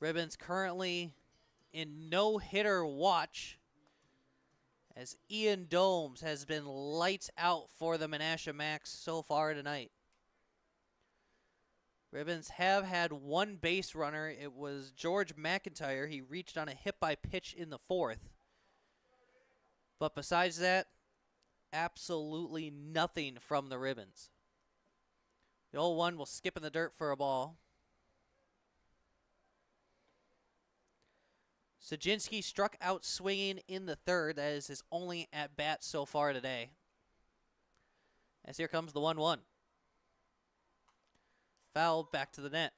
Ribbons currently in no-hitter watch as Ian Domes has been lights out for the Menasha Max so far tonight. Ribbons have had one base runner. It was George McIntyre. He reached on a hit-by-pitch in the 4th. But besides that, absolutely nothing from the Ribbons. The 0-1 will skip in the dirt for a ball. Sajinski struck out swinging in the 3rd. That is his only at-bat so far today. As here comes the 1-1. Foul back to the net.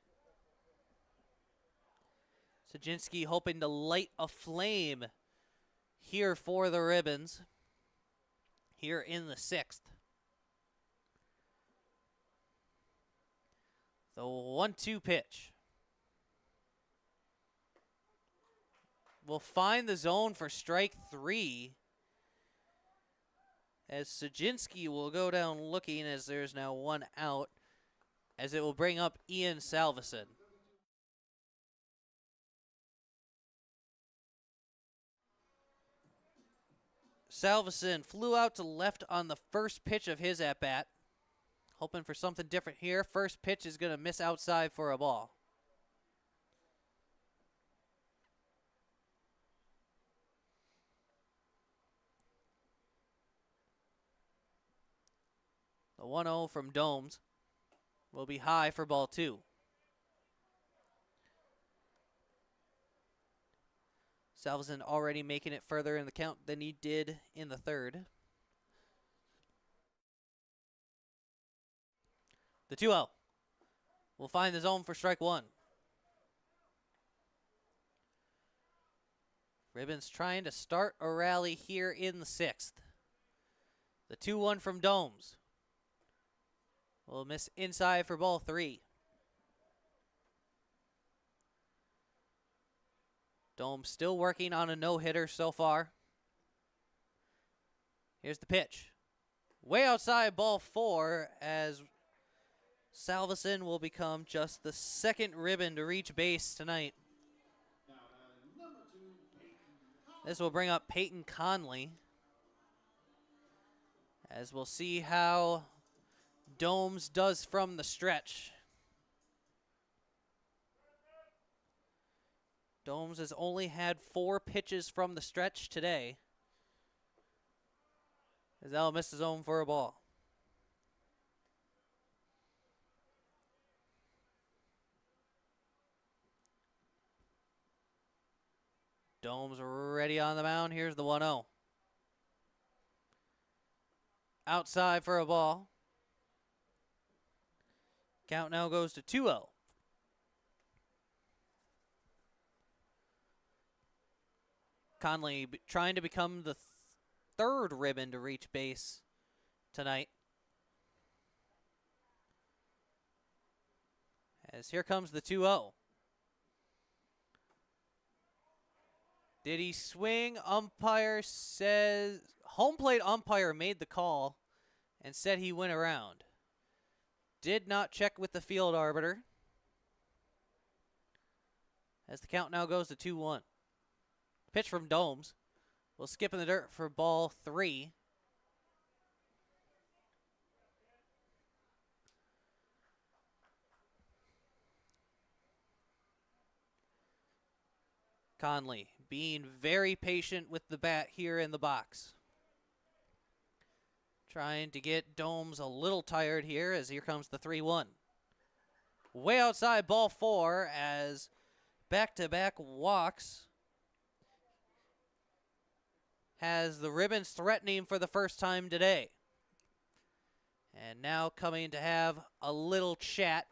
Sajinski hoping to light a flame here for the Ribbons here in the 6th. The 1-2 pitch. Will find the zone for strike 3. As Sajinski will go down looking as there's now one out. As it will bring up Ian Salveson. Salveson flew out to left on the first pitch of his at-bat. Hoping for something different here. First pitch is going to miss outside for a ball. The 1-0 from Domes will be high for ball 2. Salveson already making it further in the count than he did in the 3rd. The 2-0 will find the zone for strike 1. Ribbons trying to start a rally here in the 6th. The 2-1 from Domes will miss inside for ball 3. Dome still working on a no-hitter so far. Here's the pitch. Way outside ball 4 as Salveson will become just the 2nd Ribbon to reach base tonight. This will bring up Peyton Conley. As we'll see how Domes does from the stretch. Domes has only had 4 pitches from the stretch today. As that'll miss his own for a ball. Domes ready on the mound. Here's the 1-0. Outside for a ball. Count now goes to 2-0. Conley trying to become the 3rd Ribbon to reach base tonight. As here comes the 2-0. Did he swing? Umpire says, home plate umpire made the call and said he went around. Did not check with the field arbiter. As the count now goes to 2-1. Pitch from Domes. Will skip in the dirt for ball 3. Conley being very patient with the bat here in the box. Trying to get Domes a little tired here as here comes the 3-1. Way outside ball 4 as back-to-back walks has the Ribbons threatening for the first time today. And now coming to have a little chat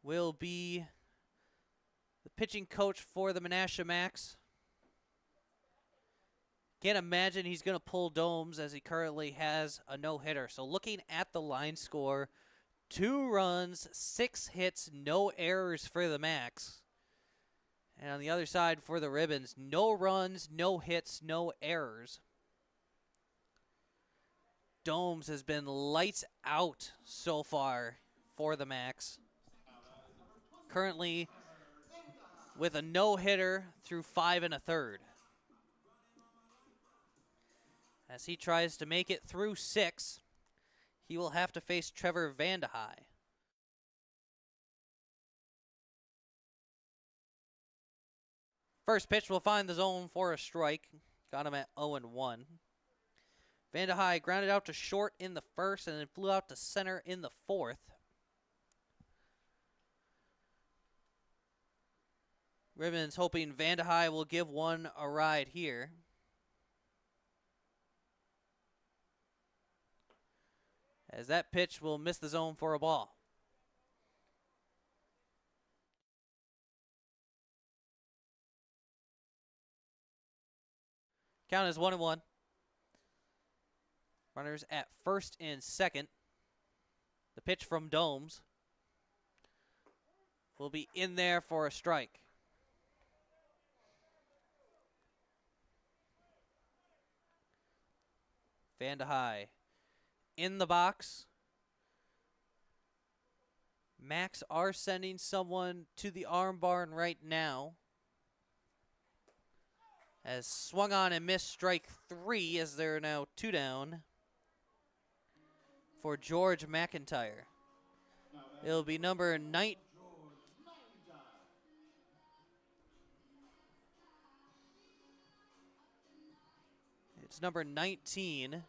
will be the pitching coach for the Menasha Max. Can't imagine he's going to pull Domes as he currently has a no-hitter. So looking at the line score, 2 runs, 6 hits, no errors for the Max. And on the other side for the Ribbons, no runs, no hits, no errors. Domes has been lights out so far for the Max. Currently with a no-hitter through 5 1/3. As he tries to make it through 6, he will have to face Trevor Vandehei. First pitch will find the zone for a strike. Got him at 0-1. Vandehei grounded out to short in the first and then flew out to center in the fourth. Ribbons hoping Vandehei will give one a ride here. As that pitch will miss the zone for a ball. Count is 1-1. Runners at first and second. The pitch from Domes will be in there for a strike. Vandehei in the box. Max are sending someone to the arm barn right now. As swung on and missed strike 3 as they're now 2 down for George McIntyre. It'll be number 9. It's number 19,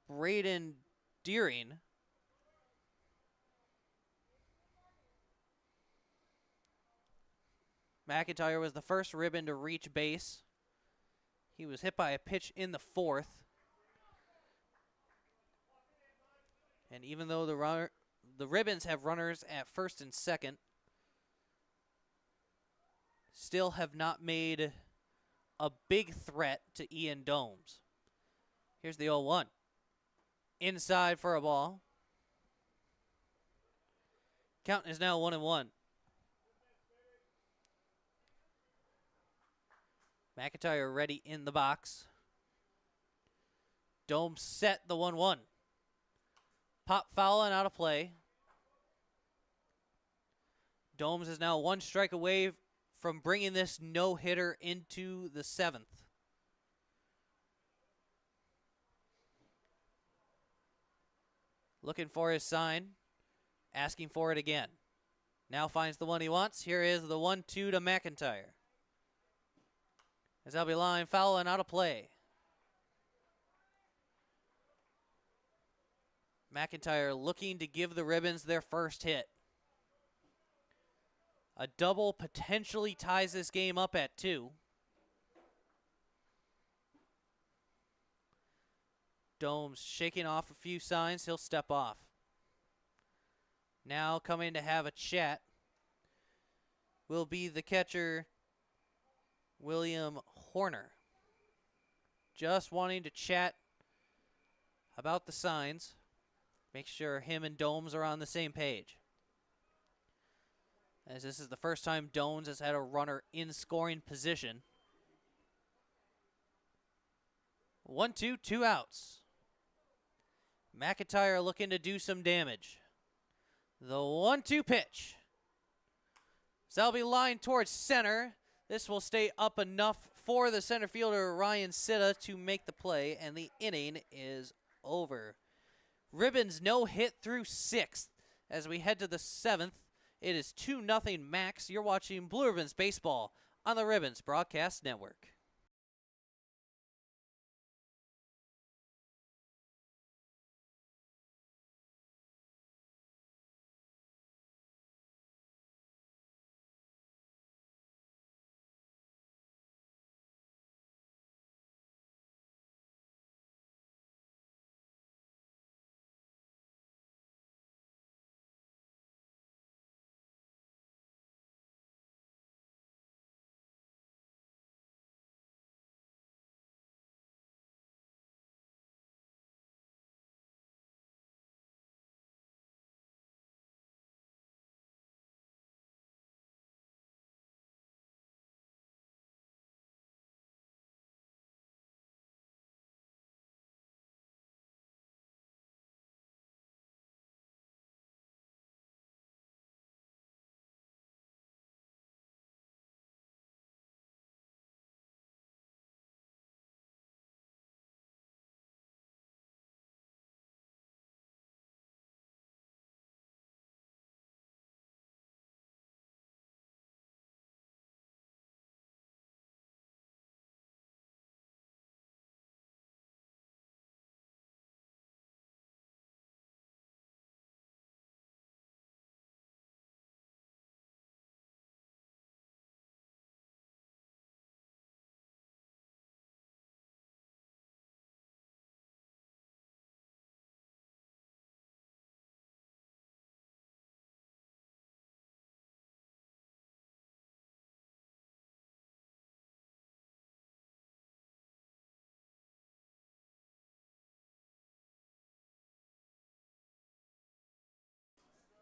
Braden Deering. McIntyre was the first Ribbon to reach base. He was hit by a pitch in the fourth. And even though the Ribbons have runners at first and second, still have not made a big threat to Ian Domes. Here's the 0-1. Inside for a ball. Count is now 1-1. McIntyre ready in the box. Domes set the 1-1. Pop foul and out of play. Domes is now 1 strike away from bringing this no-hitter into the 7th. Looking for his sign. Asking for it again. Now finds the one he wants. Here is the 1-2 to McIntyre. As that'll be line foul and out of play. McIntyre looking to give the Ribbons their first hit. A double potentially ties this game up at 2. Domes shaking off a few signs. He'll step off. Now coming to have a chat will be the catcher, William Horner. Just wanting to chat about the signs. Make sure him and Domes are on the same page. As this is the first time Domes has had a runner in scoring position. 1-2, 2 outs. McIntyre looking to do some damage. The 1-2 pitch. So that'll be lined towards center. This will stay up enough for the center fielder, Ryan Sitta, to make the play, and the inning is over. Ribbons no hit through 6th. As we head to the 7th, it is 2-0 Max. You're watching Blue Ribbons Baseball on the Ribbons Broadcast Network.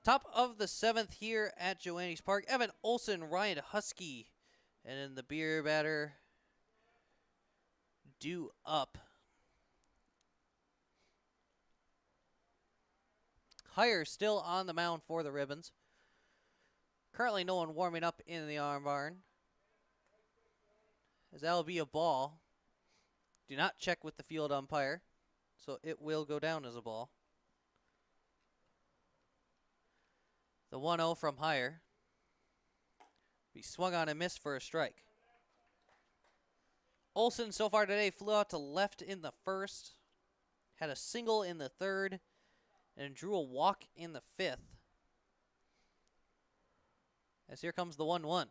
Top of the 7th here at Joannes Park. Evan Olson, Ryan Husky. And in the beer batter, due up. Higher still on the mound for the Ribbons. Currently no one warming up in the arm barn, as that will be a ball. Do not check with the field umpire, so it will go down as a ball. The 1-0 from Higher. He swung on and missed for a strike. Olson so far today flew out to left in the first, had a single in the third, and drew a walk in the fifth. As here comes the 1-1.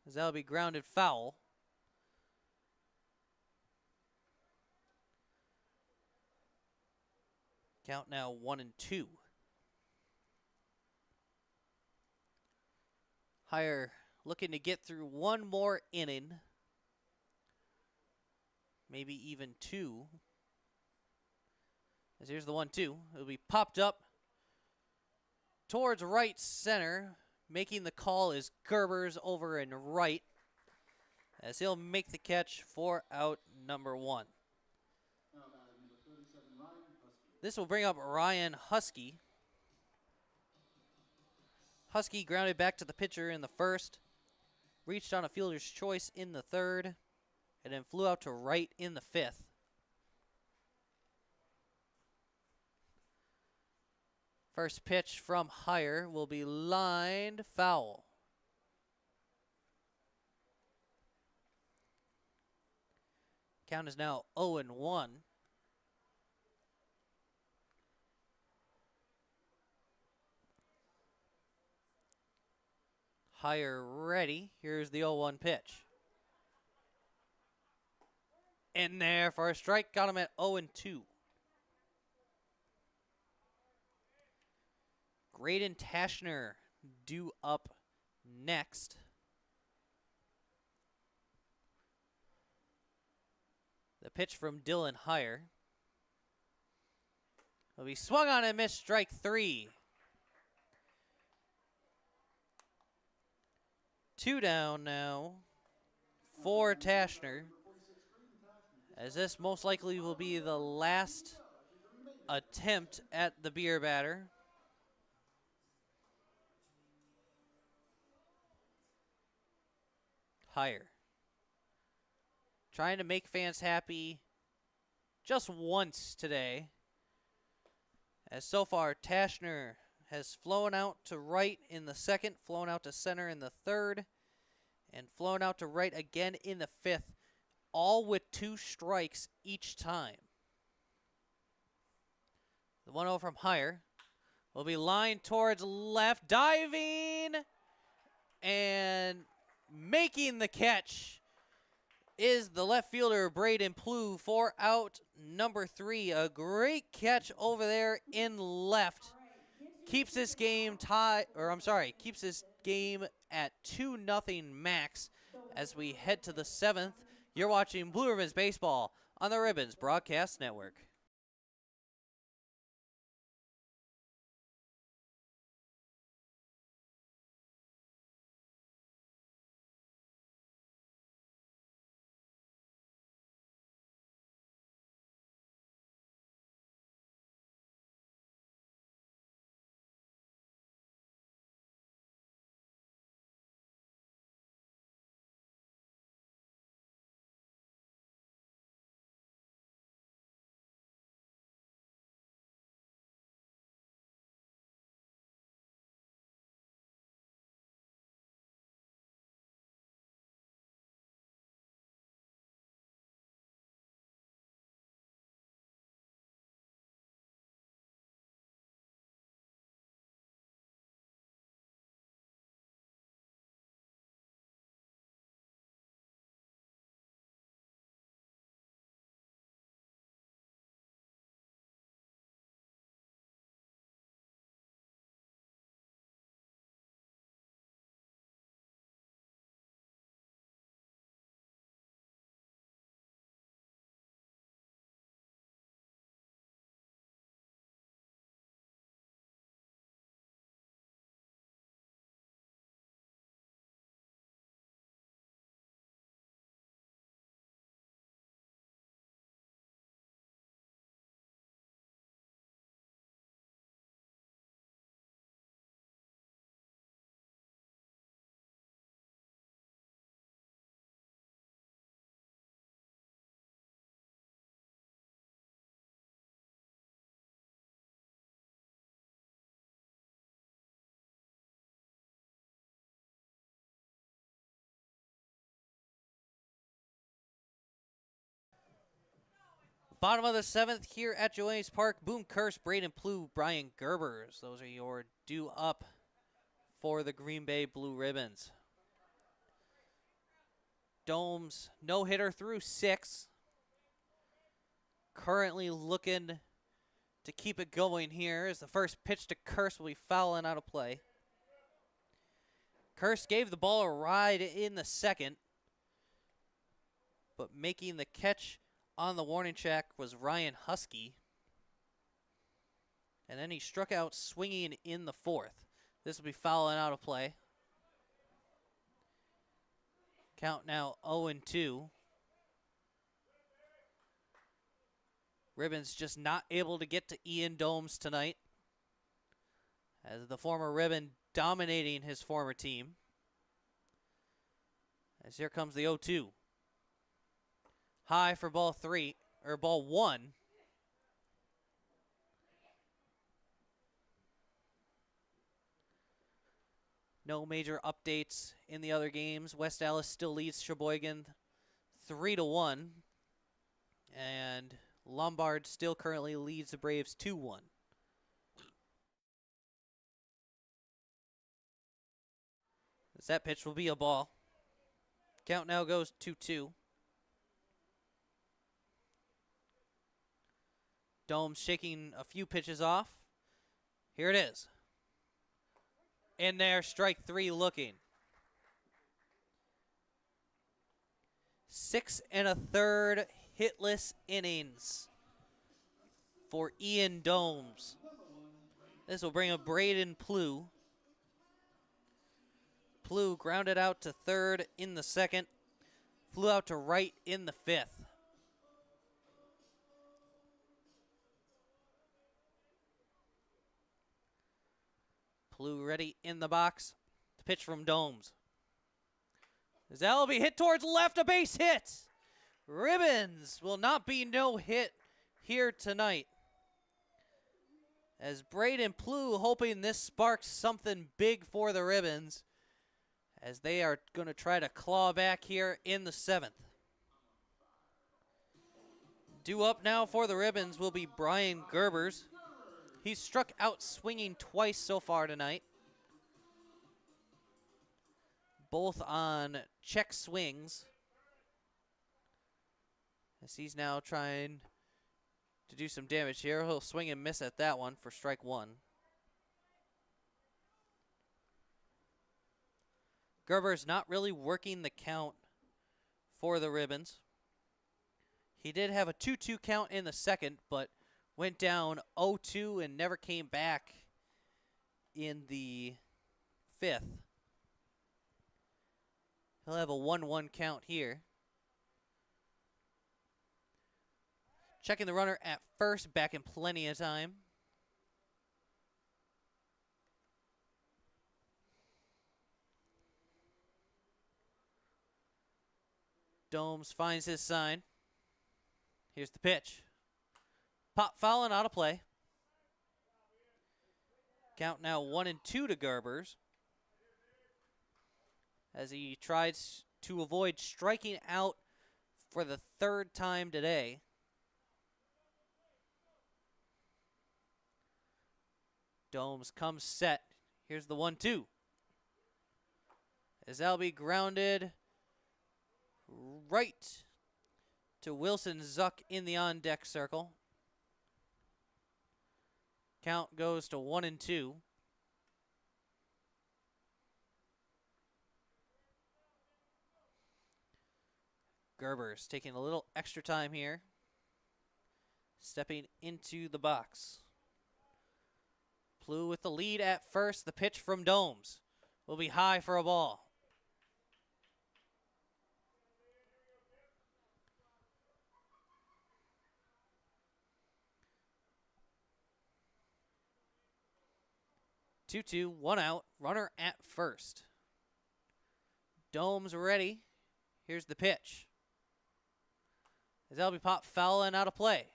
As that'll be grounded foul. Count now 1-2. Higher looking to get through one more inning. Maybe even two. As here's the 1-2. It'll be popped up towards right center. Making the call is Gerbers over in right, as he'll make the catch for out number 1. Now batting number 37, Ryan Husky. This will bring up Ryan Husky. Husky grounded back to the pitcher in the first, reached on a fielder's choice in the third, and then flew out to right in the fifth. First pitch from Higher will be lined foul. Count is now 0-1. Higher ready. Here's the 0-1 pitch. In there for a strike. Got him at 0-2. Graydon Tashner due up next. The pitch from Dylan Higher will be swung on and missed, strike 3. 2 down now for Tashner, as this most likely will be the last attempt at the beer batter. Higher trying to make fans happy just once today, as so far Tashner has flown out to right in the second, flown out to center in the third, and flown out to right again in the fifth, all with 2 strikes each time. The 1-0 from Higher will be lined towards left, diving and making the catch is the left fielder Braden Plew for out number 3. A great catch over there in left. Keeps this game keeps this game at 2-0 max as we head to the 7th. You're watching Blue Ribbons Baseball on the Ribbons Broadcast Network. Bottom of the 7th here at Joannes Park. Boone Curse, Braden Plew, Brian Gerbers. Those are your due up for the Green Bay Blue Ribbons. Domes, no hitter through 6. Currently looking to keep it going here as the first pitch to Curse will be fouling out of play. Curse gave the ball a ride in the second, but making the catch on the warning track was Ryan Husky. And then he struck out swinging in the 4th. This will be fouling out of play. Count now 0-2. Ribbons just not able to get to Ian Domes tonight, as the former Ribbon dominating his former team. As here comes the 0-2. High for ball 3, or ball 1. No major updates in the other games. West Allis still leads Sheboygan 3-1. And Lombard still currently leads the Braves 2-1. As that pitch will be a ball. Count now goes 2-2. Domes shaking a few pitches off. Here it is. In there, strike 3 looking. 6 1/3 hitless innings for Ian Domes. This will bring up Braden Plew. Plew grounded out to 3rd in the 2nd. Flew out to right in the 5th. Plew ready in the box. The pitch from Domes. That will be hit towards left, a base hit. Ribbons will not be no hit here tonight, as Braden Plew hoping this sparks something big for the Ribbons, as they are going to try to claw back here in the 7th. Due up now for the Ribbons will be Brian Gerbers. He's struck out swinging twice so far tonight, both on check swings, as he's now trying to do some damage here. He'll swing and miss at that one for strike 1. Gerber's not really working the count for the Ribbons. He did have a 2-2 count in the 2nd, but went down 0-2 and never came back in the 5th. He'll have a 1-1 count here. Checking the runner at first, back in plenty of time. Domes finds his sign. Here's the pitch. Pop fouling out of play. Count now 1-2 to Gerbers, as he tries to avoid striking out for the 3rd time today. Domes comes set. Here's the 1-2. As that'll be grounded right to Wilson Zuck in the on-deck circle. Count goes to 1-2. Gerber's taking a little extra time here, stepping into the box. Plew with the lead at first. The pitch from Domes will be high for a ball. Two, 1 out. Runner at first. Domes ready. Here's the pitch. As that'll be popped foul and out of play.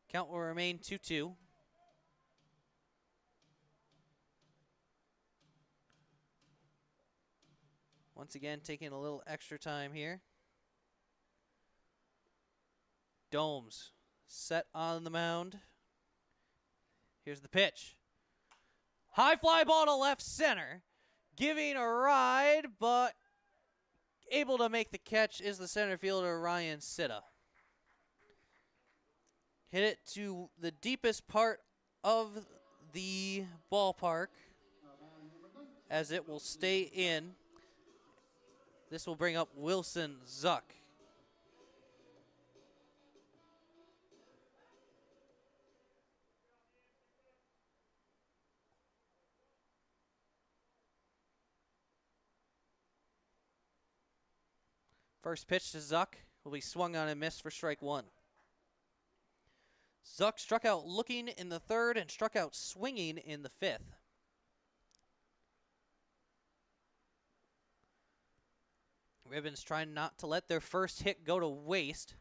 Count will remain 2-2. Once again, taking a little extra time here. Domes set on the mound. Here's the pitch. High fly ball to left center. Giving a ride, but able to make the catch is the center fielder, Ryan Sitta. Hit it to the deepest part of the ballpark as it will stay in. This will bring up Wilson Zuck. First pitch to Zuck will be swung on and missed for strike one. Zuck struck out looking in the third and struck out swinging in the fifth. Ribbons trying not to let their first hit go to waste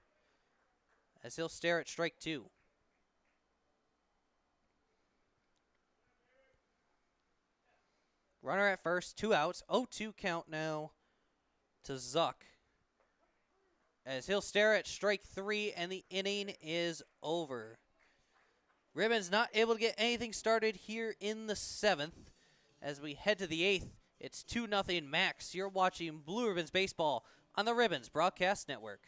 as he'll stare at strike two. Runner at first, 2 outs, 0-2 count now to Zuck as he'll stare at strike three and the inning is over. Ribbons not able to get anything started here in the seventh. As we head to the eighth, it's 2-0 Max. You're watching Blue Ribbons Baseball on the Ribbons Broadcast Network.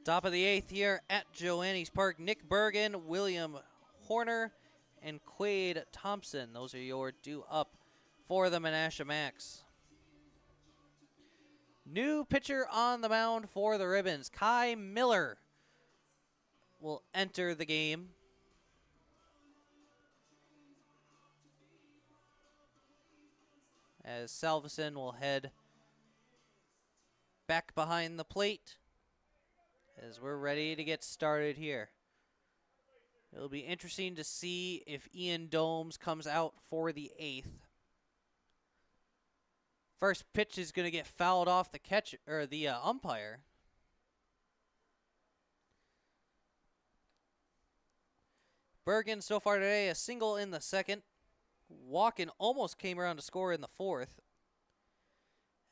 Top of the eighth here at Joannes Park. Nick Bergen, William Horner, and Quade Thompson. Those are your due up for the Menasha Max. New pitcher on the mound for the Ribbons. Kai Miller will enter the game. As Salveson will head back behind the plate as we're ready to get started here. It'll be interesting to see if Ian Domes comes out for the eighth. First pitch is going to get fouled off the catcher or the umpire. Bergen so far today a single in the second. Walken almost came around to score in the fourth.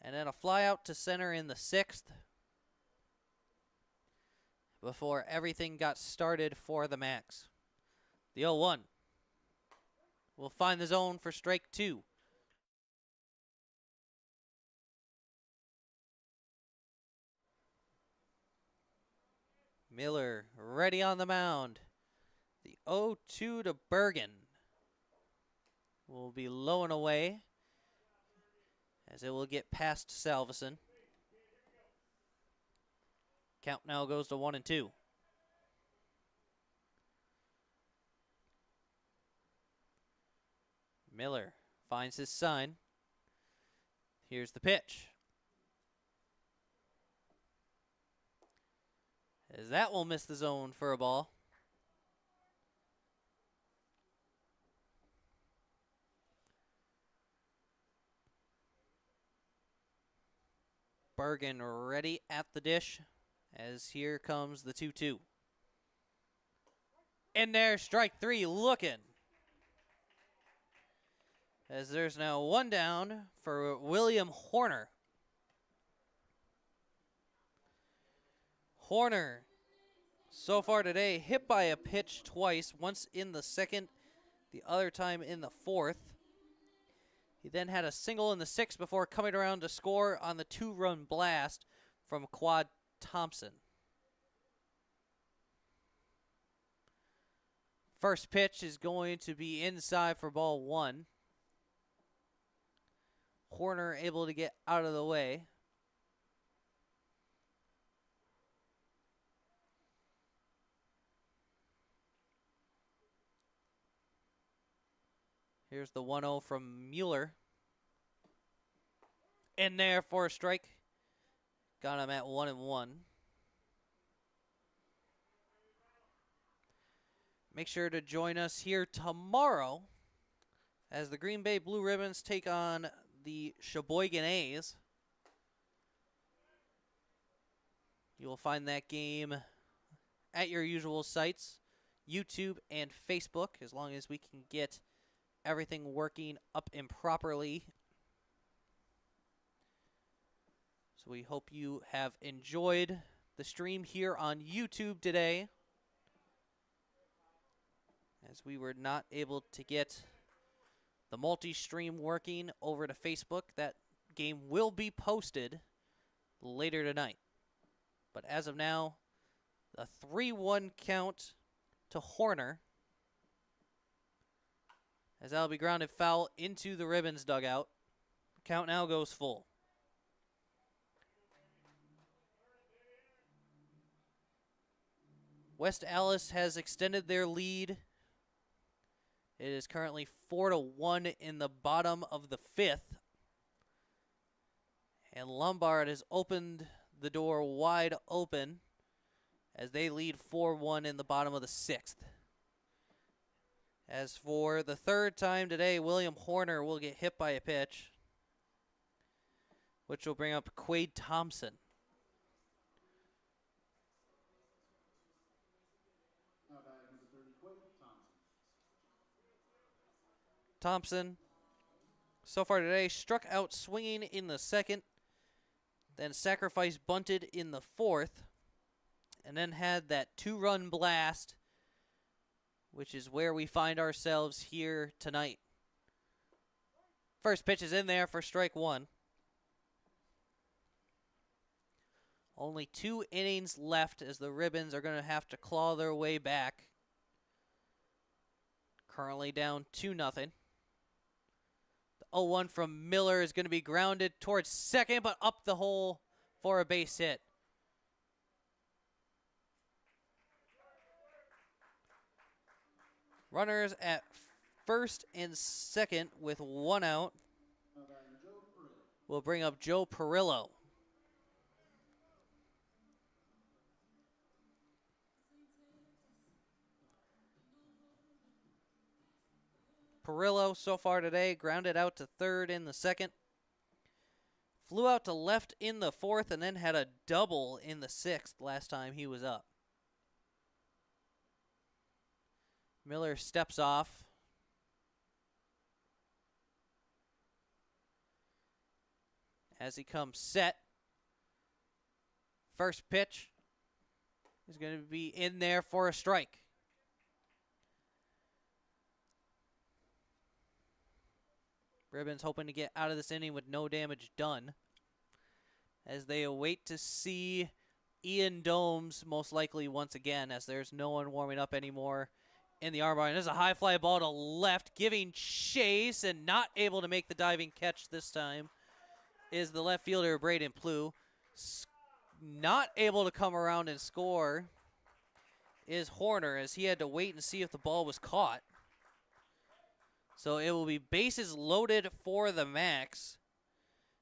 And then a fly out to center in the sixth before everything got started for the Max. The 0-1 will find the zone for strike two. Miller ready on the mound. The 0-2 to Bergen. Will be low and away as it will get past Salveson. Count now goes to 1-2. Miller finds his sign. Here's the pitch. As that will miss the zone for a ball. Bergen ready at the dish as here comes the 2-2. In there, strike three, looking. As there's now one down for William Horner. Horner, so far today, hit by a pitch twice, once in the second, the other time in the fourth. He then had a single in the sixth before coming around to score on the 2-run blast from Quad Thompson. First pitch is going to be inside for ball one. Horner able to get out of the way. Here's the 1-0 from Mueller. In there for a strike. Got him at 1-1. Make sure to join us here tomorrow as the Green Bay Blue Ribbons take on the Sheboygan A's. You will find that game at your usual sites, YouTube and Facebook, as long as we can get everything working up and properly. So we hope you have enjoyed the stream here on YouTube today, as we were not able to get the multi-stream working over to Facebook. That game will be posted later tonight. But as of now, a 3-1 count to Horner, as that'll be grounded foul into the Ribbons dugout. Count now goes full. West Allis has extended their lead. It is currently 4-1 in the bottom of the fifth. And Lombard has opened the door wide open as they lead 4-1 in the bottom of the sixth. As for the third time today, William Horner will get hit by a pitch, which will bring up Quade Thompson. Thompson, so far today, struck out swinging in the second, then sacrifice bunted in the fourth, and then had that 2-run blast, which is where we find ourselves here tonight. First pitch is in there for strike one. Only 2 innings left as the Ribbons are going to have to claw their way back. Currently down 2-0. The 0-1 from Miller is going to be grounded towards second, but up the hole for a base hit. Runners at first and second with 1 out. We'll bring up Joe Perillo. Perillo so far today grounded out to third in the second. Flew out to left in the fourth and then had a double in the sixth last time he was up. Miller steps off. As he comes set. First pitch is going to be in there for a strike. Ribbons hoping to get out of this inning with no damage done, as they await to see Ian Domes most likely once again, as there's no one warming up anymore in the armbar. There's a high fly ball to left, giving chase and not able to make the diving catch this time is the left fielder, Braden Plew. Not able to come around and score is Horner, as he had to wait and see if the ball was caught. So it will be bases loaded for the Max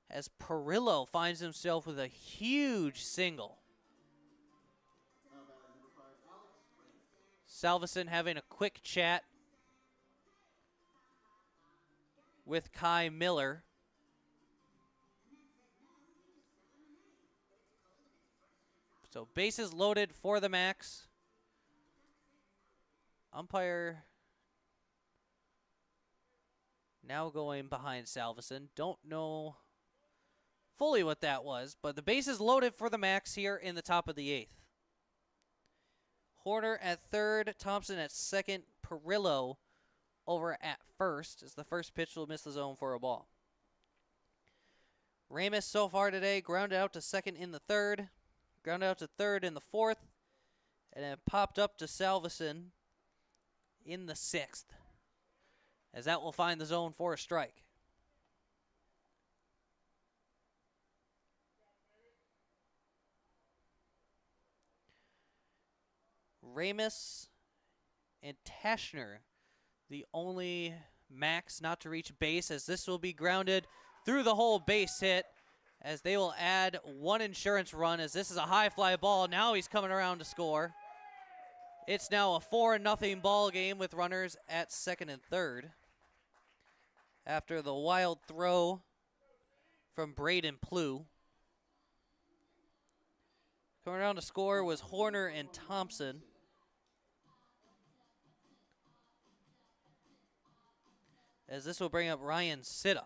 as Perillo finds himself with a huge single. Salveson having a quick chat with Kai Miller. So bases loaded for the Max. Umpire now going behind Salveson. Don't know fully what that was, but the bases loaded for the Max here in the top of the 8th. Horner at third, Thompson at second, Perillo over at first, as the first pitch will miss the zone for a ball. Ramus so far today grounded out to second in the third, grounded out to third in the fourth, and then popped up to Salveson in the 6th, as that will find the zone for a strike. Ramus and Tashner, the only Max not to reach base, as this will be grounded through the whole base hit, as they will add one insurance run, as this is a high fly ball. Now he's coming around to score. It's now a 4-0 ball game with runners at second and third after the wild throw from Braden Plew. Coming around to score was Horner and Thompson. As this will bring up Ryan Sitta.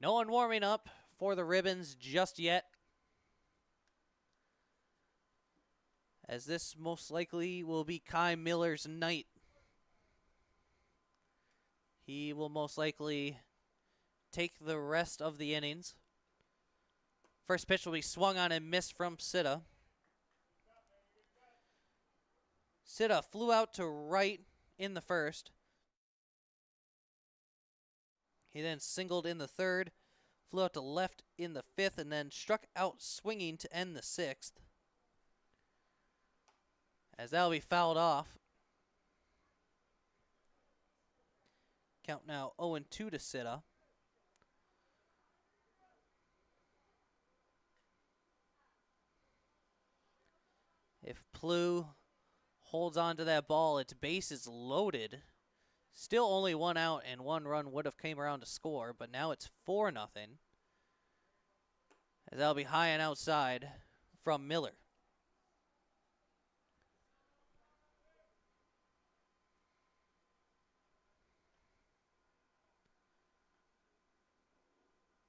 No one warming up for the Ribbons just yet, as this most likely will be Kai Miller's night. He will most likely take the rest of the innings. First pitch will be swung on and missed from Sitta. Sitta flew out to right in the first. He then singled in the third, flew out to left in the fifth, and then struck out swinging to end the 6th. As that will be fouled off. Count now 0-2 to Sitta. If Plew holds on to that ball, its base is loaded. Still only one out, and one run would have came around to score, but now it's 4-0. As that'll be high and outside from Miller.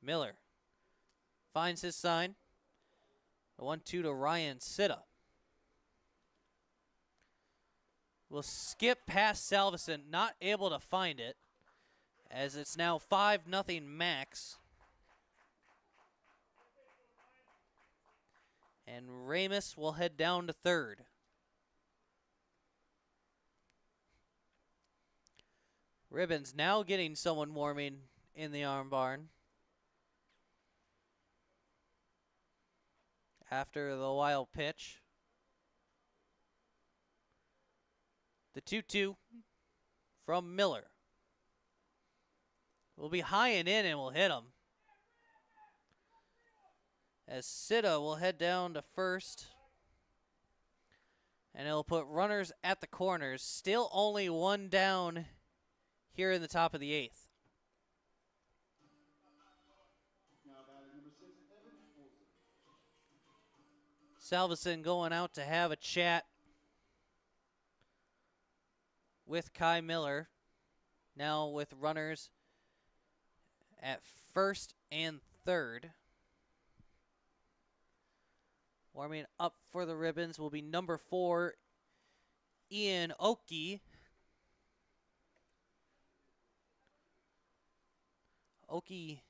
Miller finds his sign. A 1-2 to Ryan Sitta. Will skip past Salveson, not able to find it, as it's now 5-0 Max. And Ramus will head down to third. Ribbons now getting someone warming in the arm barn after the wild pitch. The 2-2 from Miller will be high and in and will hit him. As Sitta will head down to first. And it'll put runners at the corners. Still only one down here in the top of the 8th. Now batting number 6, Evan Olsen. Salveson going out to have a chat with Kai Miller, now with runners at first and third. Warming up for the Ribbons will be number 4, Ian Oki. Oki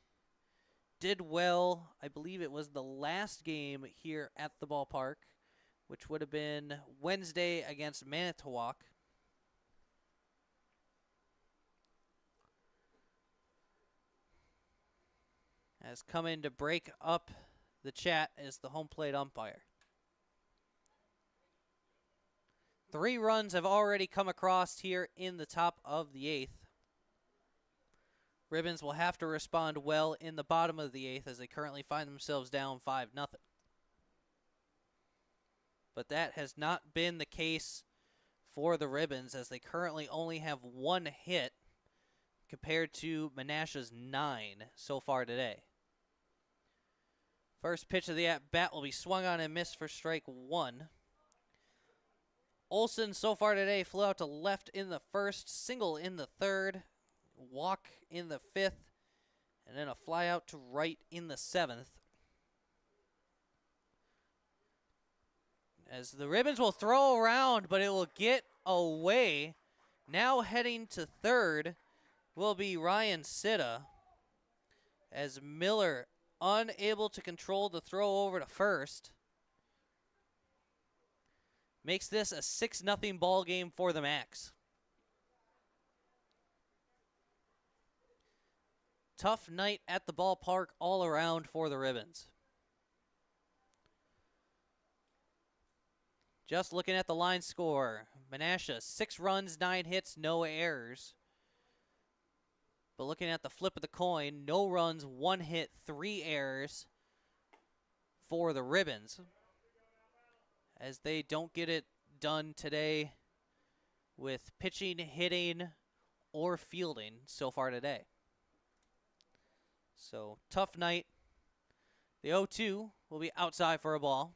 did well. I believe it was the last game here at the ballpark which would have been Wednesday against Manitowoc. Has come in to break up the chat as the home plate umpire. 3 runs have already come across here in the top of the 8th. Ribbons will have to respond well in the bottom of the 8th as they currently find themselves down 5-0. But that has not been the case for the Ribbons as they currently only have 1 hit compared to Menasha's 9 so far today. First pitch of the at-bat will be swung on and missed for strike 1. Olson so far today flew out to left in the first, single in the third, walk in the 5th, and then a fly out to right in the 7th. As the Ribbons will throw around, but it will get away. Now heading to third will be Ryan Sitta, as Miller unable to control the throw over to first. Makes this a 6-0 ball game for the Max. Tough night at the ballpark all around for the Ribbons. Just looking at the line score, Menasha, 6 runs, 9 hits, no errors. But looking at the flip of the coin, no runs, 1 hit, 3 errors for the Ribbons, as they don't get it done today with pitching, hitting, or fielding so far today. So, tough night. The 0-2 will be outside for a ball.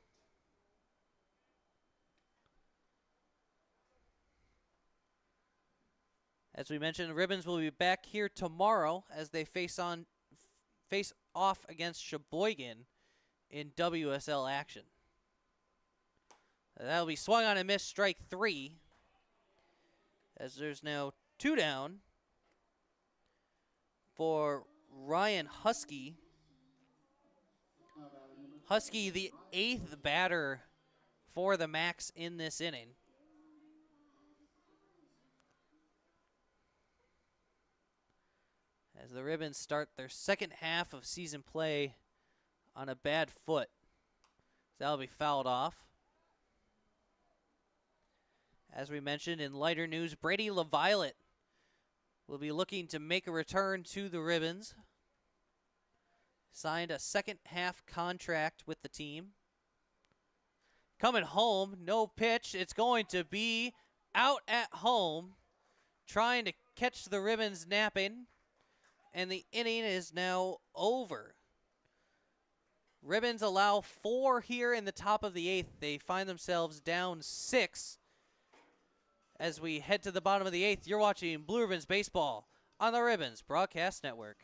As we mentioned, the Ribbons will be back here tomorrow as they face off against Sheboygan in WSL action. That'll be swung on and missed, strike 3. As there's now 2 down for Ryan Husky. Husky, the 8th batter for the Max in this inning. As the Ribbons start their second half of season play on a bad foot. That'll be fouled off. As we mentioned in lighter news, Brady LaViolette will be looking to make a return to the Ribbons. Signed a second half contract with the team. Coming home, no pitch. It's going to be out at home, trying to catch the Ribbons napping. And the inning is now over. Ribbons allow 4 here in the top of the 8th. They find themselves down 6. As we head to the bottom of the 8th, you're watching Blue Ribbons Baseball on the Ribbons Broadcast Network.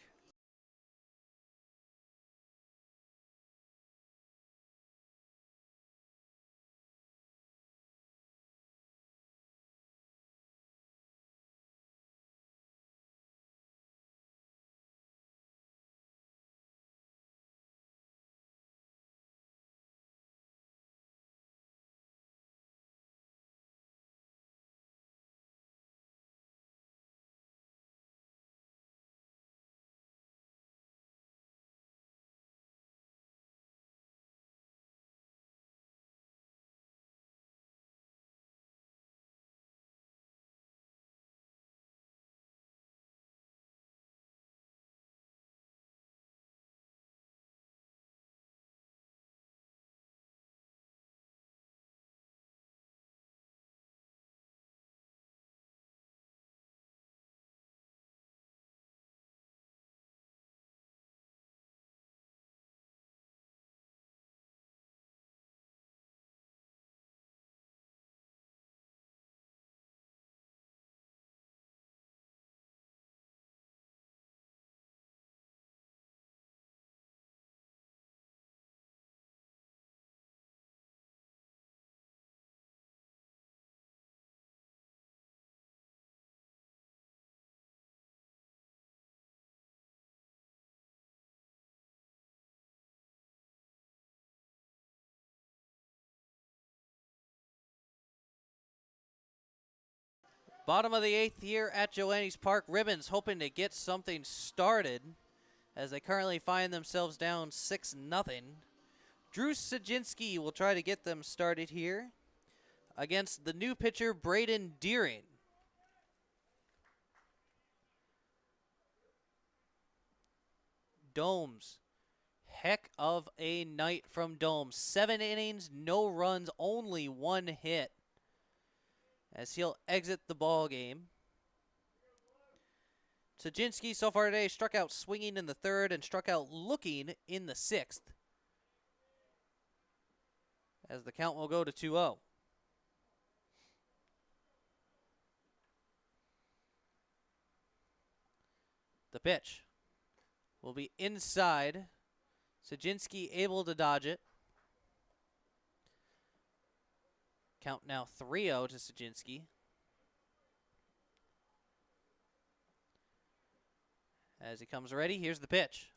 Bottom of the 8th here at Joannes Park. Ribbons hoping to get something started as they currently find themselves down 6-0. Drew Sajinski will try to get them started here against the new pitcher, Braden Deering. Domes. Heck of a night from Domes. 7 innings, no runs, only 1 hit, as he'll exit the ball game. Sajinski so far today struck out swinging in the 3rd and struck out looking in the 6th, as the count will go to 2-0. The pitch will be inside. Sajinski able to dodge it. Count now 3-0 to Sajinski. As he comes ready, here's the pitch.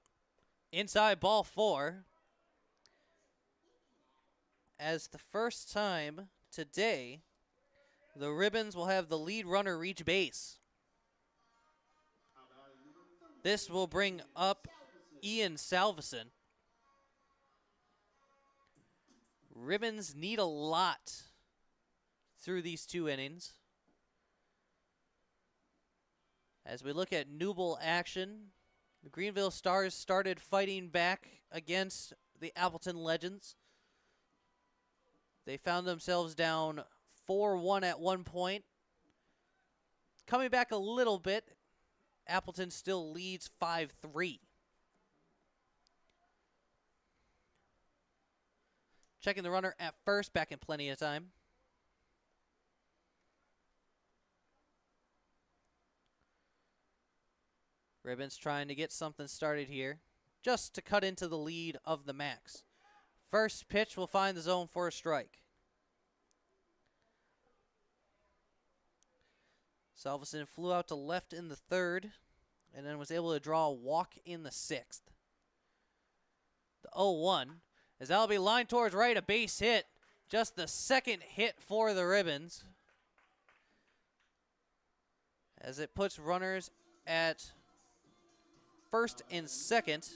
Inside, ball 4. As the first time today, the Ribbons will have the lead runner reach base. This will bring up Ian Salveson. Ribbons need a lot through these 2 innings. As we look at Newble action, the Greenville Stars started fighting back against the Appleton Legends. They found themselves down 4-1 at one point. Coming back a little bit, Appleton still leads 5-3. Checking the runner at first, back in plenty of time. Ribbons trying to get something started here, just to cut into the lead of the Max. First pitch will find the zone for a strike. Salveson flew out to left in the 3rd, and then was able to draw a walk in the 6th. The 0-1, as that'll be lined towards right, a base hit. Just the 2nd hit for the Ribbons, as it puts runners at 1st and 2nd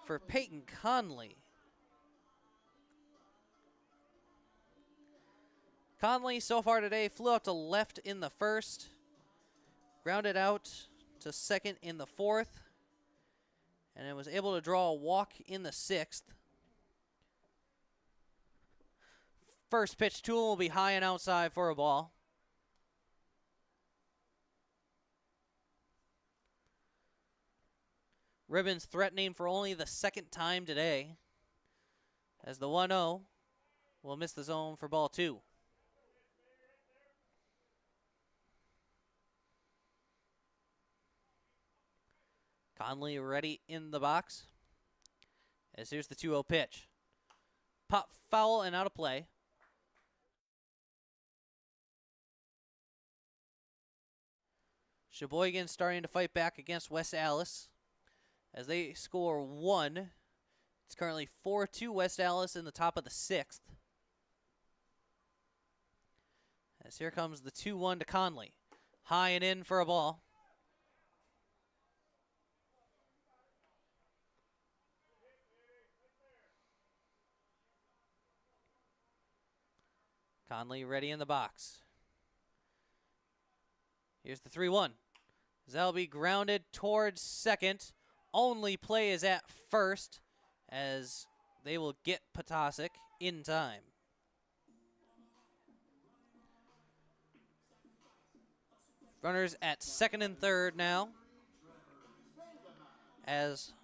for Peyton Conley. Conley so far today flew out to left in the 1st, grounded out to 2nd in the 4th, and it was able to draw a walk in the 6th. First pitch to him will be high and outside for a ball. Ribbons threatening for only the 2nd time today, as the 1-0 will miss the zone for ball 2. Conley ready in the box, as here's the 2-0 pitch. Pop foul and out of play. Sheboygan starting to fight back against West Allis, as they score 1. It's currently 4-2 West Allis in the top of the 6th. As here comes the 2-1 to Conley. High and in for a ball. Conley ready in the box. Here's the 3-1. That'll be grounded towards 2nd. Only play is at 1st, as they will get Potasic in time. Runners at 2nd and 3rd now, as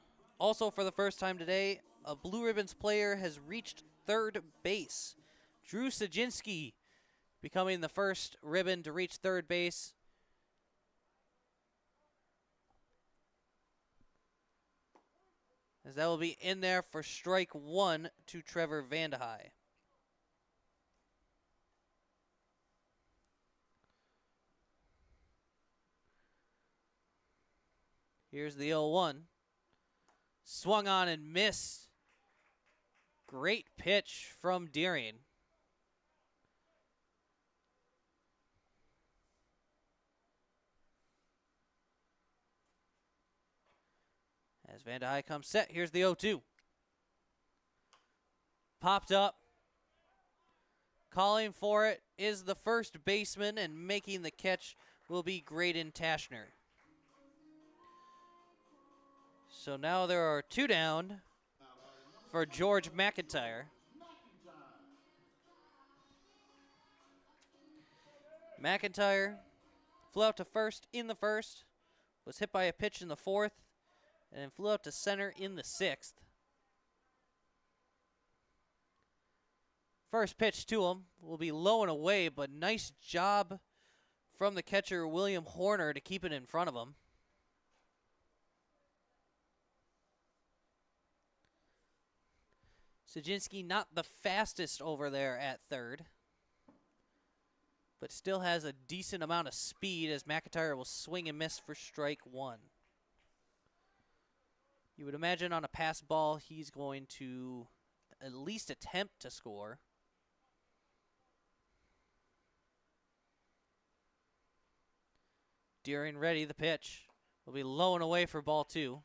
also for the first time today, a Blue Ribbons player has reached 3rd base. Drew Sajinski becoming the first Ribbon to reach 3rd base. As that will be in there for strike 1 to Trevor Vandehei. Here's the 0-1. Swung on and missed. Great pitch from Deering. As Van Dyke comes set, here's the 0-2. Popped up. Calling for it is the first baseman, and making the catch will be Graydon Tashner. So now there are 2 down for George McIntyre. McIntyre flew out to first in the first, was hit by a pitch in the 4th, and then flew out to center in the 6th. First pitch to him will be low and away, but nice job from the catcher, William Horner, to keep it in front of him. Sajinski not the fastest over there at third, but still has a decent amount of speed as McIntyre will swing and miss for strike 1. You would imagine on a pass ball he's going to at least attempt to score. Deering ready, the pitch will be low and away for ball 2.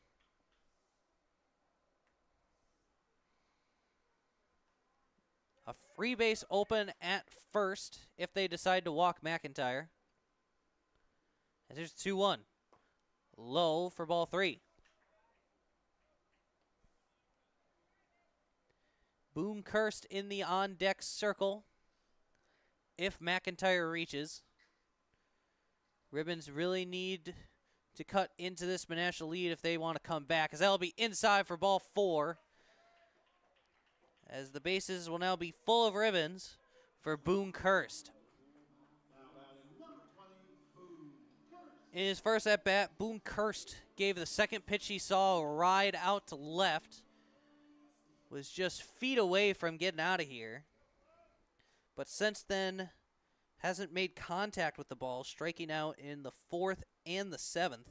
A free base open at first if they decide to walk McIntyre. And there's 2-1. Low for ball 3. Boone Kirst in the on-deck circle if McIntyre reaches. Ribbons really need to cut into this Menasha lead if they want to come back, as that'll be inside for ball 4. As the bases will now be full of ribbons for Boone Kirst. In his first at-bat, Boone Kirst gave the second pitch he saw a ride out to left. Was just feet away from getting out of here. But since then, hasn't made contact with the ball, striking out in the 4th and the 7th.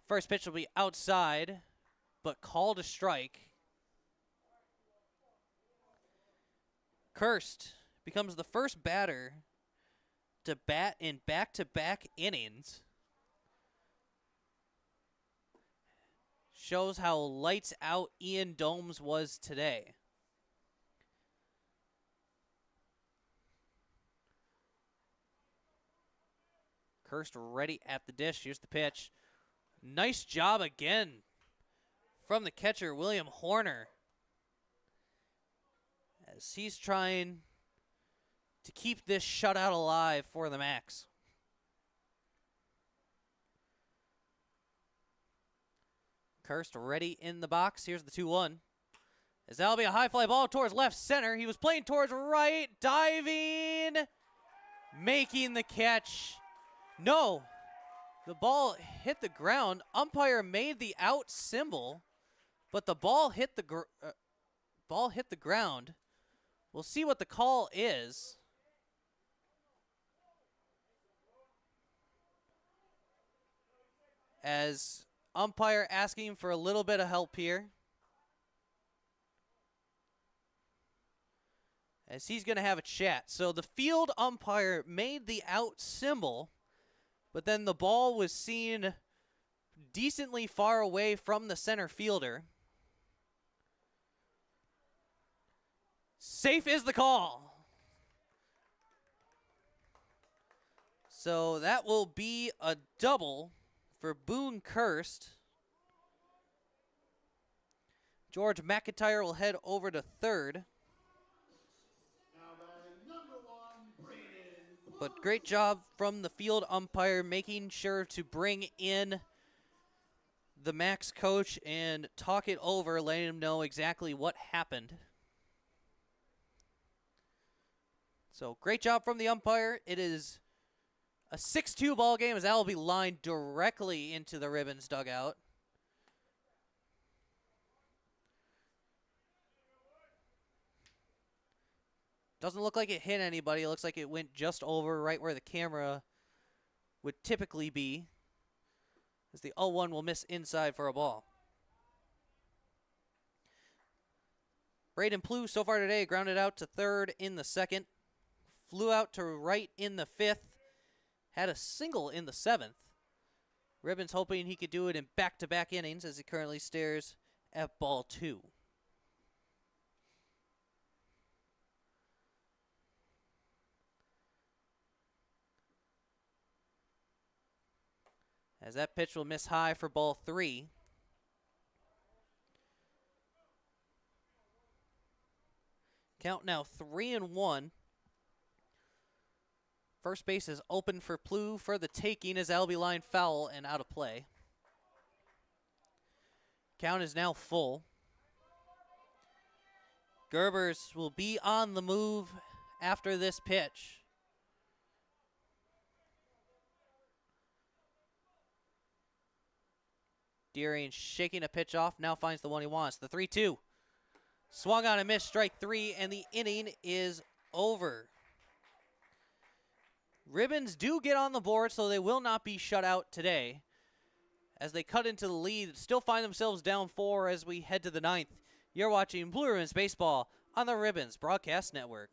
First pitch will be outside, but called a strike. Kirst becomes the first batter to bat in back-to-back innings. Shows how lights out Ian Domes was today. Kirst ready at the dish. Here's the pitch. Nice job again from the catcher, William Horner, as he's trying to keep this shutout alive for the Max. Kirst ready in the box. Here's the 2-1. As that'll be a high fly ball towards left center. He was playing towards right, diving, making the catch. No, the ball hit the ground. Umpire made the out symbol, but the ball hit the ground. We'll see what the call is. As umpire asking for a little bit of help here, as he's going to have a chat. So the field umpire made the out symbol, but then the ball was seen decently far away from the center fielder. Safe is the call. So that will be a double for Boone Kirst. George McIntyre will head over to third. But great job from the field umpire making sure to bring in the Max coach and talk it over, letting him know exactly what happened. So great job from the umpire. It is a 6-2 ball game, as that will be lined directly into the Ribbons dugout. Doesn't look like it hit anybody. It looks like it went just over right where the camera would typically be, as the 0-1 will miss inside for a ball. Braden Plew so far today grounded out to third in the 2nd. Flew out to right in the 5th. Had a single in the 7th. Ribbons hoping he could do it in back-to-back innings as he currently stares at ball 2. As that pitch will miss high for ball 3. Count now 3-1. First base is open for Plouffe for the taking as that'll be line foul and out of play. Count is now full. Gerbers will be on the move after this pitch. Deering shaking a pitch off, now finds the one he wants. The 3-2. Swung on and missed, strike 3, and the inning is over. Ribbons do get on the board, so they will not be shut out today. As they cut into the lead, still find themselves down 4 as we head to the 9th. You're watching Blue Ribbons Baseball on the Ribbons Broadcast Network.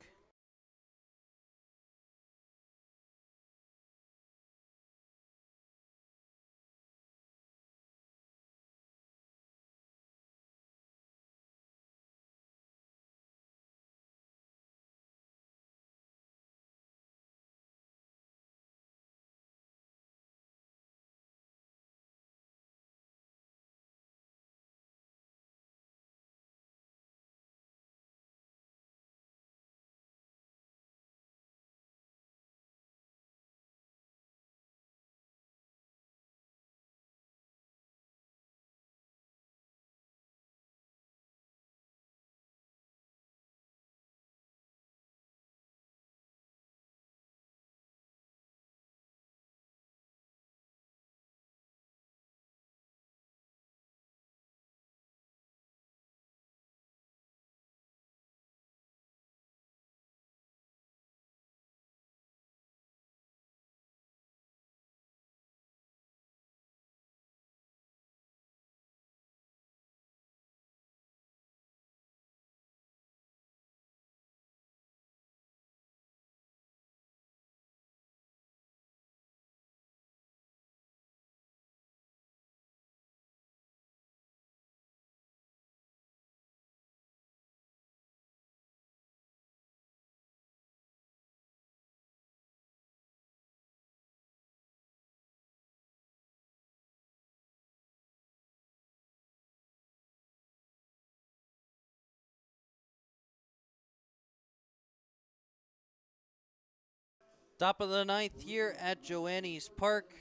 Top of the 9th here at Joannes Park.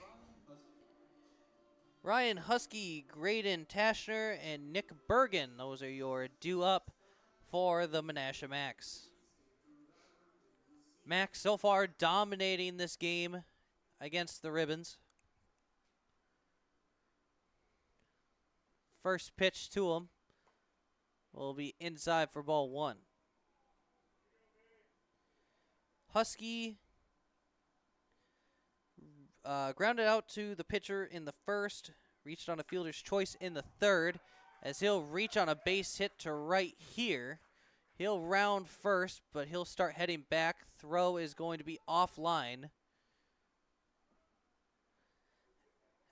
Ryan Husky, Graydon Tashner, and Nick Bergen. Those are your due up for the Menasha Max. Max so far dominating this game against the Ribbons. First pitch to him will be inside for ball 1. Husky grounded out to the pitcher in the first, reached on a fielder's choice in the third, as he'll reach on a base hit to right here. He'll round first, but he'll start heading back. Throw is going to be offline,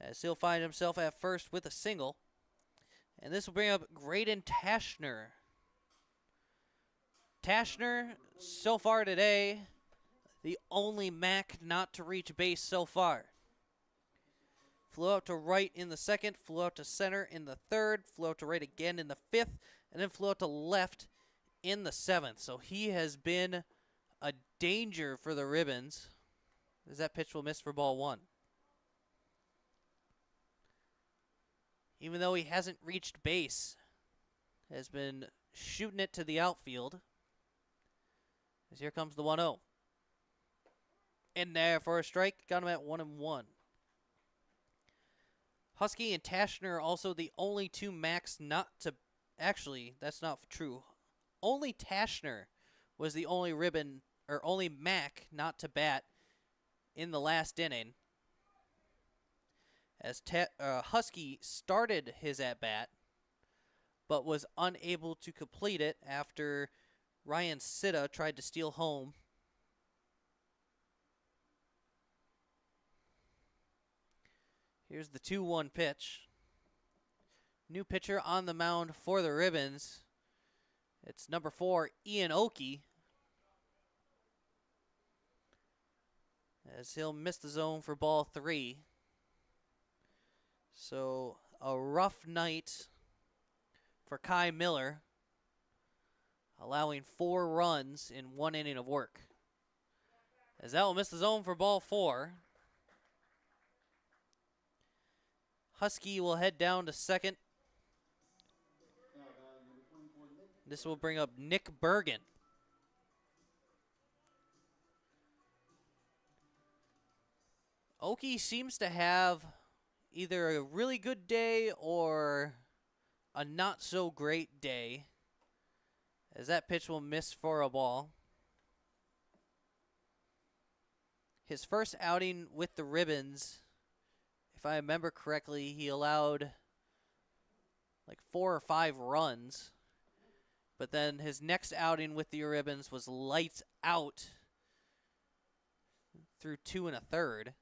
as he'll find himself at first with a single. And this will bring up Graydon Tashner. Tashner, so far today, the only Mac not to reach base so far. Flew out to right in the second, flew out to center in the third, flew out to right again in the fifth, and then flew out to left in the seventh. So he has been a danger for the Ribbons, as that pitch will miss for ball 1. Even though he hasn't reached base, has been shooting it to the outfield. As here comes the 1-0. In there for a strike, got him at 1-1. Husky and Tashner are also the only two Macs not to... Actually, that's not true. Only Tashner was the only Ribbon, or only Mac not to bat in the last inning. As Husky started his at-bat, but was unable to complete it after Ryan Sitta tried to steal home. Here's the 2-1 pitch. New pitcher on the mound for the Ribbons. It's number 4, Ian Oki. As he'll miss the zone for ball 3. So a rough night for Kai Miller, allowing 4 runs in 1 inning of work. As that will miss the zone for ball 4. Husky will head down to second. This will bring up Nick Bergen. Oki seems to have either a really good day or a not so great day, as that pitch will miss for a ball. His first outing with the Ribbons, if I remember correctly, he allowed like 4 or 5 runs. But then his next outing with the Ribbons was lights out through 2 1/3.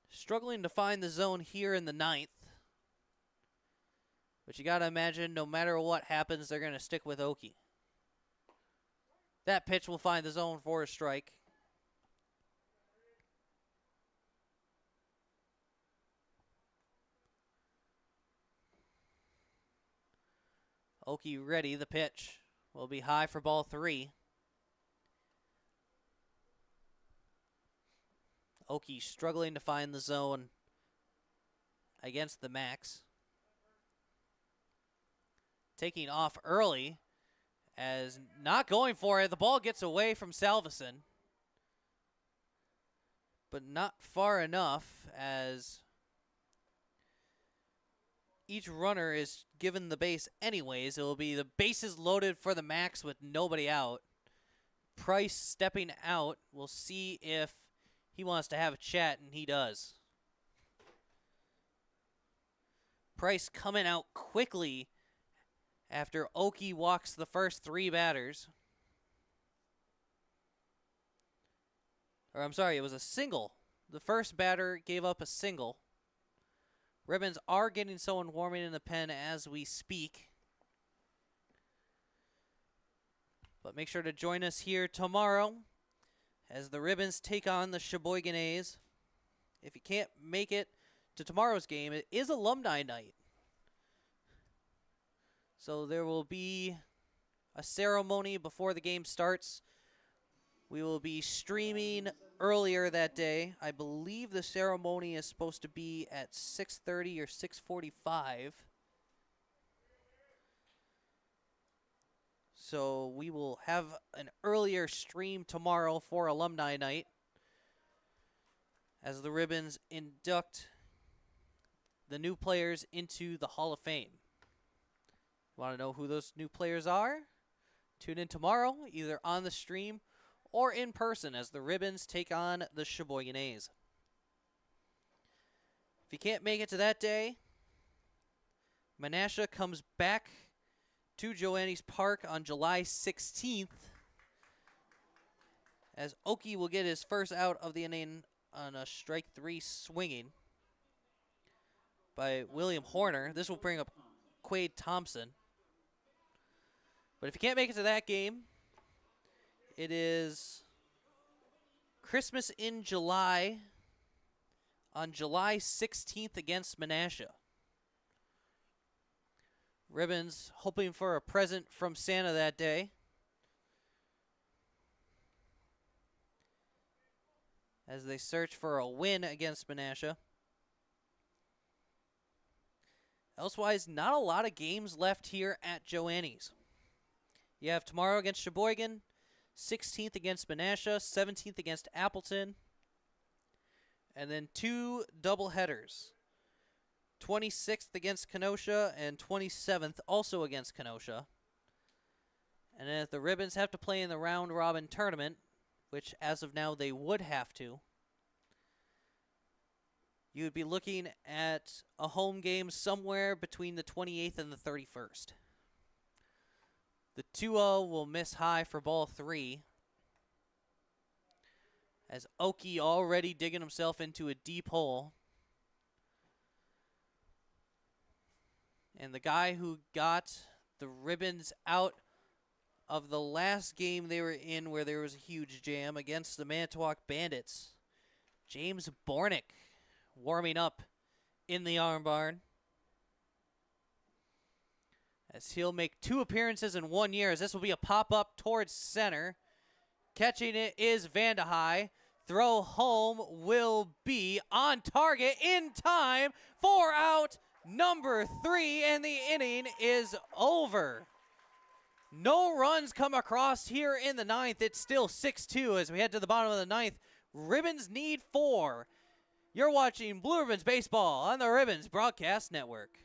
Struggling to find the zone here in the 9th. But you got to imagine no matter what happens, they're going to stick with Oki. That pitch will find the zone for a strike. Oki ready. The pitch will be high for ball 3. Oki struggling to find the zone against the Max. Taking off early, as not going for it. The ball gets away from Salveson, but not far enough, as each runner is given the base anyways. It will be the bases loaded for the Max with nobody out. Price stepping out. We'll see if he wants to have a chat, and he does. Price coming out quickly after Oki walks the first 3 batters. Or I'm sorry, it was a single. The first batter gave up a single. Ribbons are getting someone warming in the pen as we speak. But make sure to join us here tomorrow as the Ribbons take on the Sheboygan A's. If you can't make it to tomorrow's game, it is alumni night. So there will be a ceremony before the game starts. We will be streaming earlier that day. I believe the ceremony is supposed to be at 6:30 or 6:45. So we will have an earlier stream tomorrow for alumni night as the Ribbons induct the new players into the Hall of Fame. Want to know who those new players are? Tune in tomorrow, either on the stream or in person, as the Ribbons take on the Sheboygan A's. If you can't make it to that day, Menasha comes back to Joannes Park on July 16th, as Oki will get his first out of the inning on a strike 3 swinging by William Horner. This will bring up Quade Thompson. But if you can't make it to that game, it is Christmas in July on July 16th against Menasha. Ribbons hoping for a present from Santa that day, as they search for a win against Menasha. Elsewise, not a lot of games left here at Joannes. You have tomorrow against Sheboygan, 16th against Menasha, 17th against Appleton, and then 2 doubleheaders. 26th against Kenosha and 27th also against Kenosha. And then if the Ribbons have to play in the round-robin tournament, which as of now they would have to, you would be looking at a home game somewhere between the 28th and the 31st. The 2-0 will miss high for ball 3, As Oki already digging himself into a deep hole. And the guy who got the ribbons out of the last game they were in where there was a huge jam against the Manitowoc Bandits, James Bornick, warming up in the arm barn. As he'll make 2 appearances in 1 year, as this will be a pop-up towards center. Catching it is Vandehei. Throw home will be on target in time for out number 3, and the inning is over. No runs come across here in the 9th. It's still 6-2 as we head to the bottom of the 9th. Ribbons need 4. You're watching Blue Ribbons Baseball on the Ribbons Broadcast Network.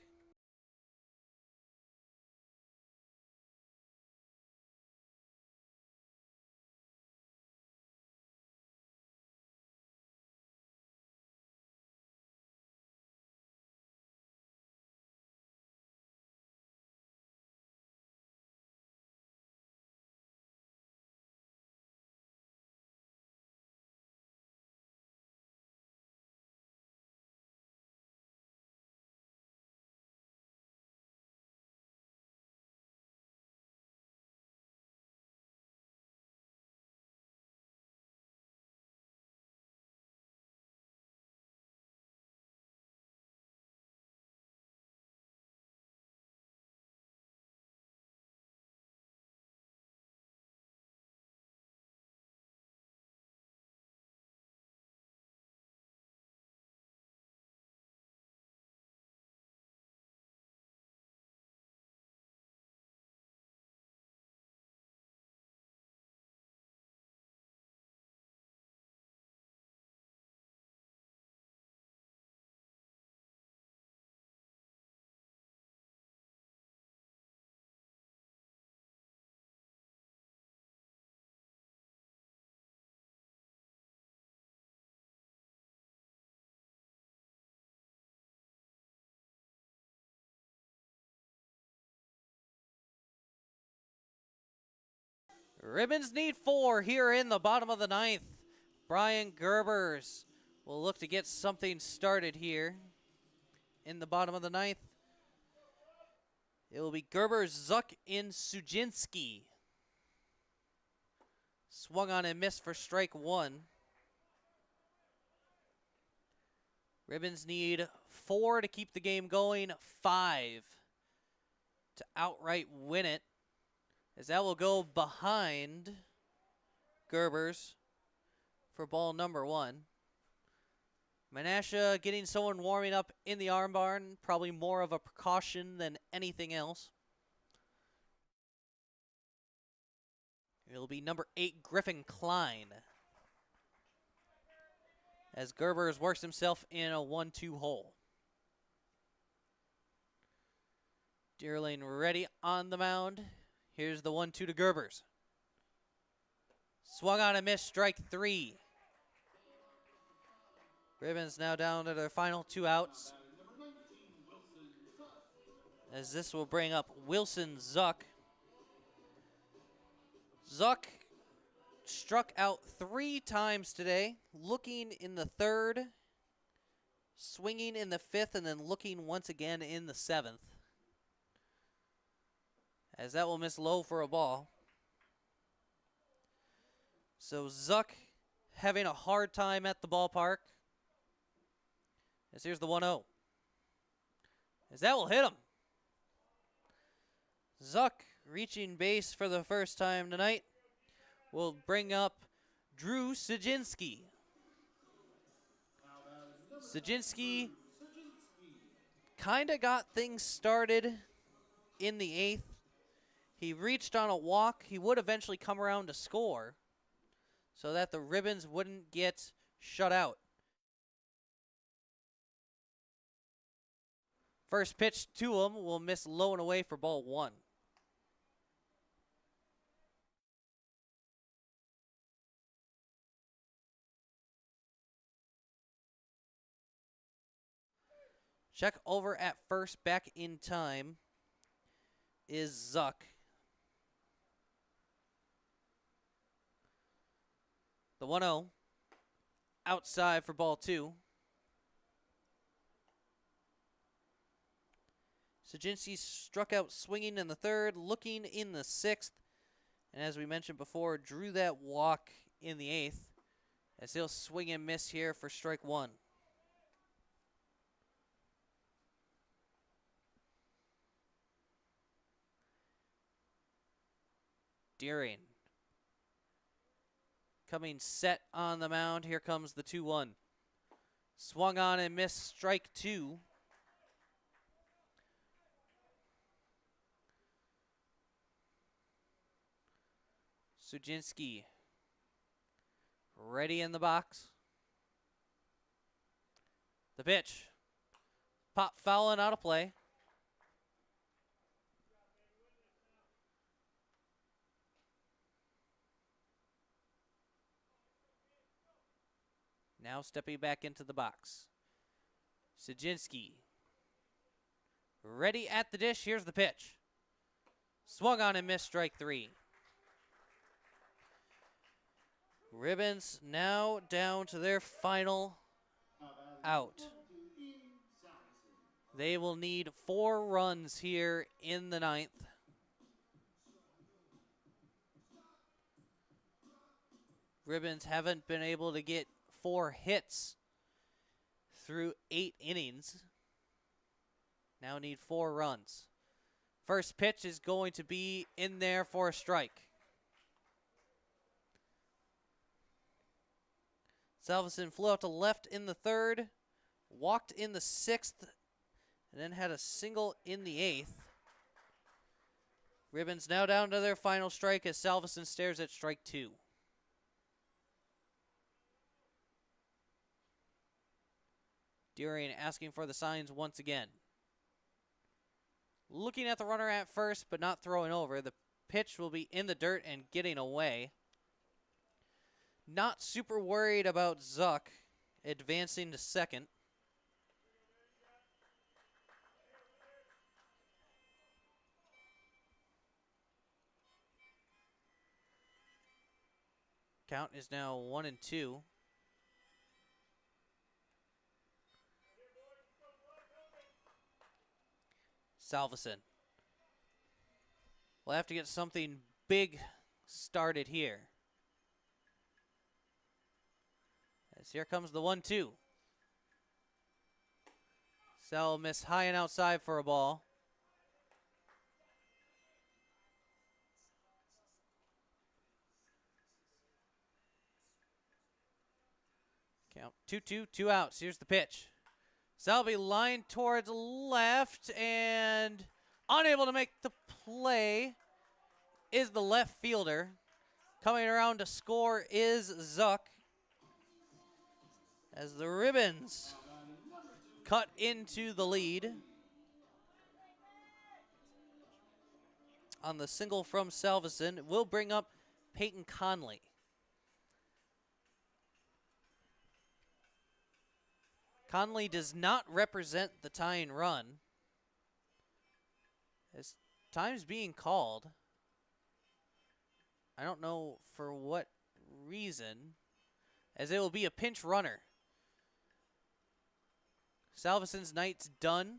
Ribbons need 4 here in the bottom of the 9th. Brian Gerbers will look to get something started here in the bottom of the 9th. It will be Gerbers, Zuck, and Sujinski. Swung on and missed for strike 1. Ribbons need 4 to keep the game going, 5 to outright win it, as that will go behind Gerbers for ball number 1. Menasha getting someone warming up in the arm barn, probably more of a precaution than anything else. It'll be number 8, Griffin Klein, as Gerbers works himself in a 1-2 hole. Deerling ready on the mound. Here's the 1-2 to Gerbers. Swung on and missed, strike 3. Ribbons now down to their final 2 outs, as this will bring up Wilson Zuck. Zuck struck out 3 times today, looking in the 3rd, swinging in the 5th, and then looking once again in the 7th. As that will miss low for a ball. So Zuck having a hard time at the ballpark. As here's the 1-0. As that will hit him. Zuck reaching base for the first time tonight will bring up Drew Sujinski. Sujinski kind of got things started in the 8th. He reached on a walk. He would eventually come around to score so that the Ribbons wouldn't get shut out. First pitch to him will miss low and away for ball 1. Check over at first, back in time, is Zuck. The 1-0. outside for ball 2. Sajinski struck out swinging in the 3rd, looking in the 6th, and as we mentioned before, drew that walk in the 8th, as he'll swing and miss here for strike 1. Deering coming set on the mound. Here comes the 2-1. Swung on and missed, strike 2. Sujinski ready in the box. The pitch. Pop foul and out of play. Now stepping back into the box. Sujinski ready at the dish. Here's the pitch. Swung on and missed, strike 3. Ribbons now down to their final out. They will need 4 runs here in the 9th. Ribbons haven't been able to get 4 hits through 8 innings. Now need 4 runs. First pitch is going to be in there for a strike. Salveson flew out to left in the 3rd, walked in the 6th, and then had a single in the 8th. Ribbons now down to their final strike as Salveson stares at strike 2. Deering asking for the signs once again. Looking at the runner at first, but not throwing over. The pitch will be in the dirt and getting away. Not super worried about Zuck advancing to second. Count is now 1-2. Salveson will have to get something big started here. As here comes the 1-2. Sal miss high and outside for a ball. Count 2-2, 2 outs. Here's the pitch. Selby lined towards left and unable to make the play is the left fielder. Coming around to score is Zuck. As the Ribbons cut into the lead on the single from Salveson, will bring up Peyton Conley. Conley does not represent the tying run, as time's being called. I don't know for what reason, as it will be a pinch runner. Salveson's night's done.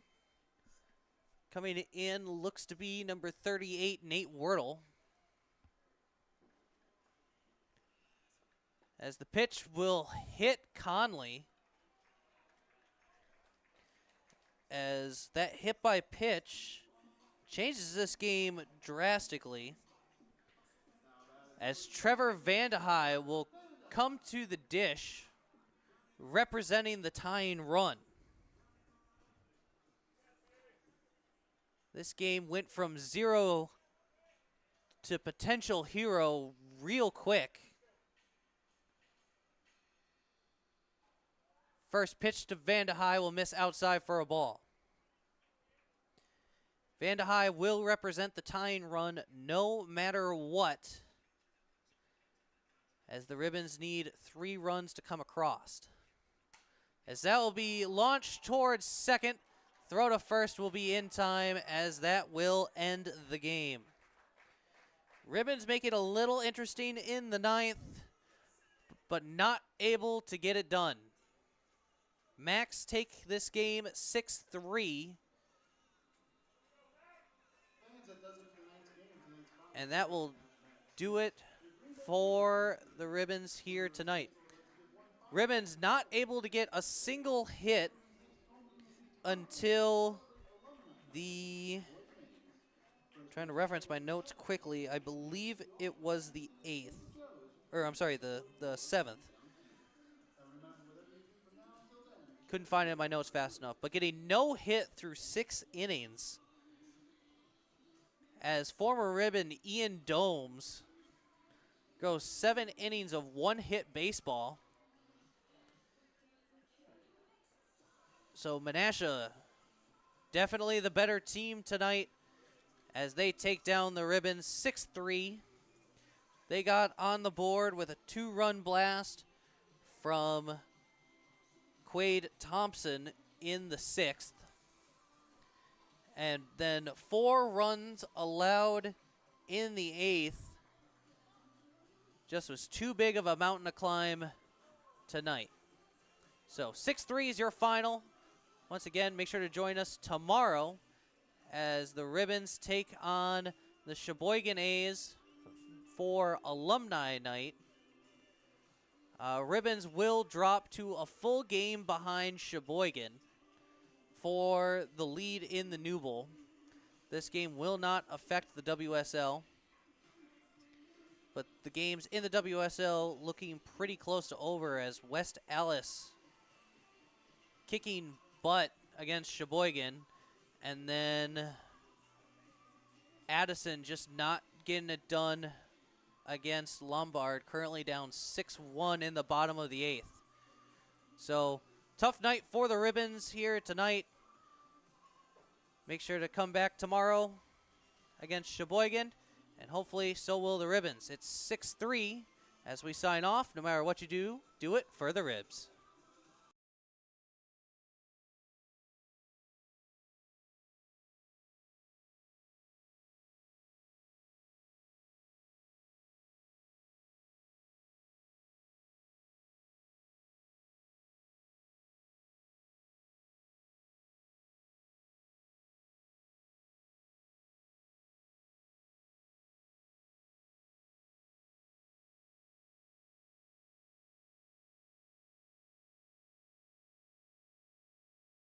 Coming in looks to be number 38, Nate Wordle. As the pitch will hit Conley. As that hit by pitch changes this game drastically. As Trevor Vandehei will come to the dish representing the tying run. This game went from 0 to potential hero real quick. First pitch to Vandehei will miss outside for a ball. Vandehei will represent the tying run no matter what, as the Ribbons need 3 runs to come across. As that will be launched towards second. Throw to first will be in time, as that will end the game. Ribbons make it a little interesting in the 9th, but not able to get it done. Max take this game 6-3. Fans, that does it for tonight's game. Tonight's final And that will Menasha Max. do it for the Ribbons here tonight. Ribbons not able to get a single hit until the, trying to reference my notes quickly, I believe it was the 8th, or I'm sorry, the 7th. Couldn't find it in my notes fast enough, but getting no hit through 6 innings as former Ribbon Ian Domes goes 7 innings of 1-hit baseball. So Menasha, definitely the better team tonight as they take down the Ribbons 6-3. They got on the board with a 2-run blast from Quade Thompson in the 6th. And then 4 runs allowed in the 8th. Just was too big of a mountain to climb tonight. So 6-3 is your final. Once again, make sure to join us tomorrow as the Ribbons take on the Sheboygan A's for Alumni Night. Ribbons will drop to a full game behind Sheboygan for the lead in the New Bowl. This game will not affect the WSL, but the games in the WSL looking pretty close to over as West Allis kicking butt against Sheboygan, and then Addison just not getting it done against Lombard, currently down 6-1 in the bottom of the 8th. So, tough night for the Ribbons here tonight. Make sure to come back tomorrow against Sheboygan, and hopefully so will the Ribbons. It's 6-3 as we sign off. No matter what you do, do it for the Ribs.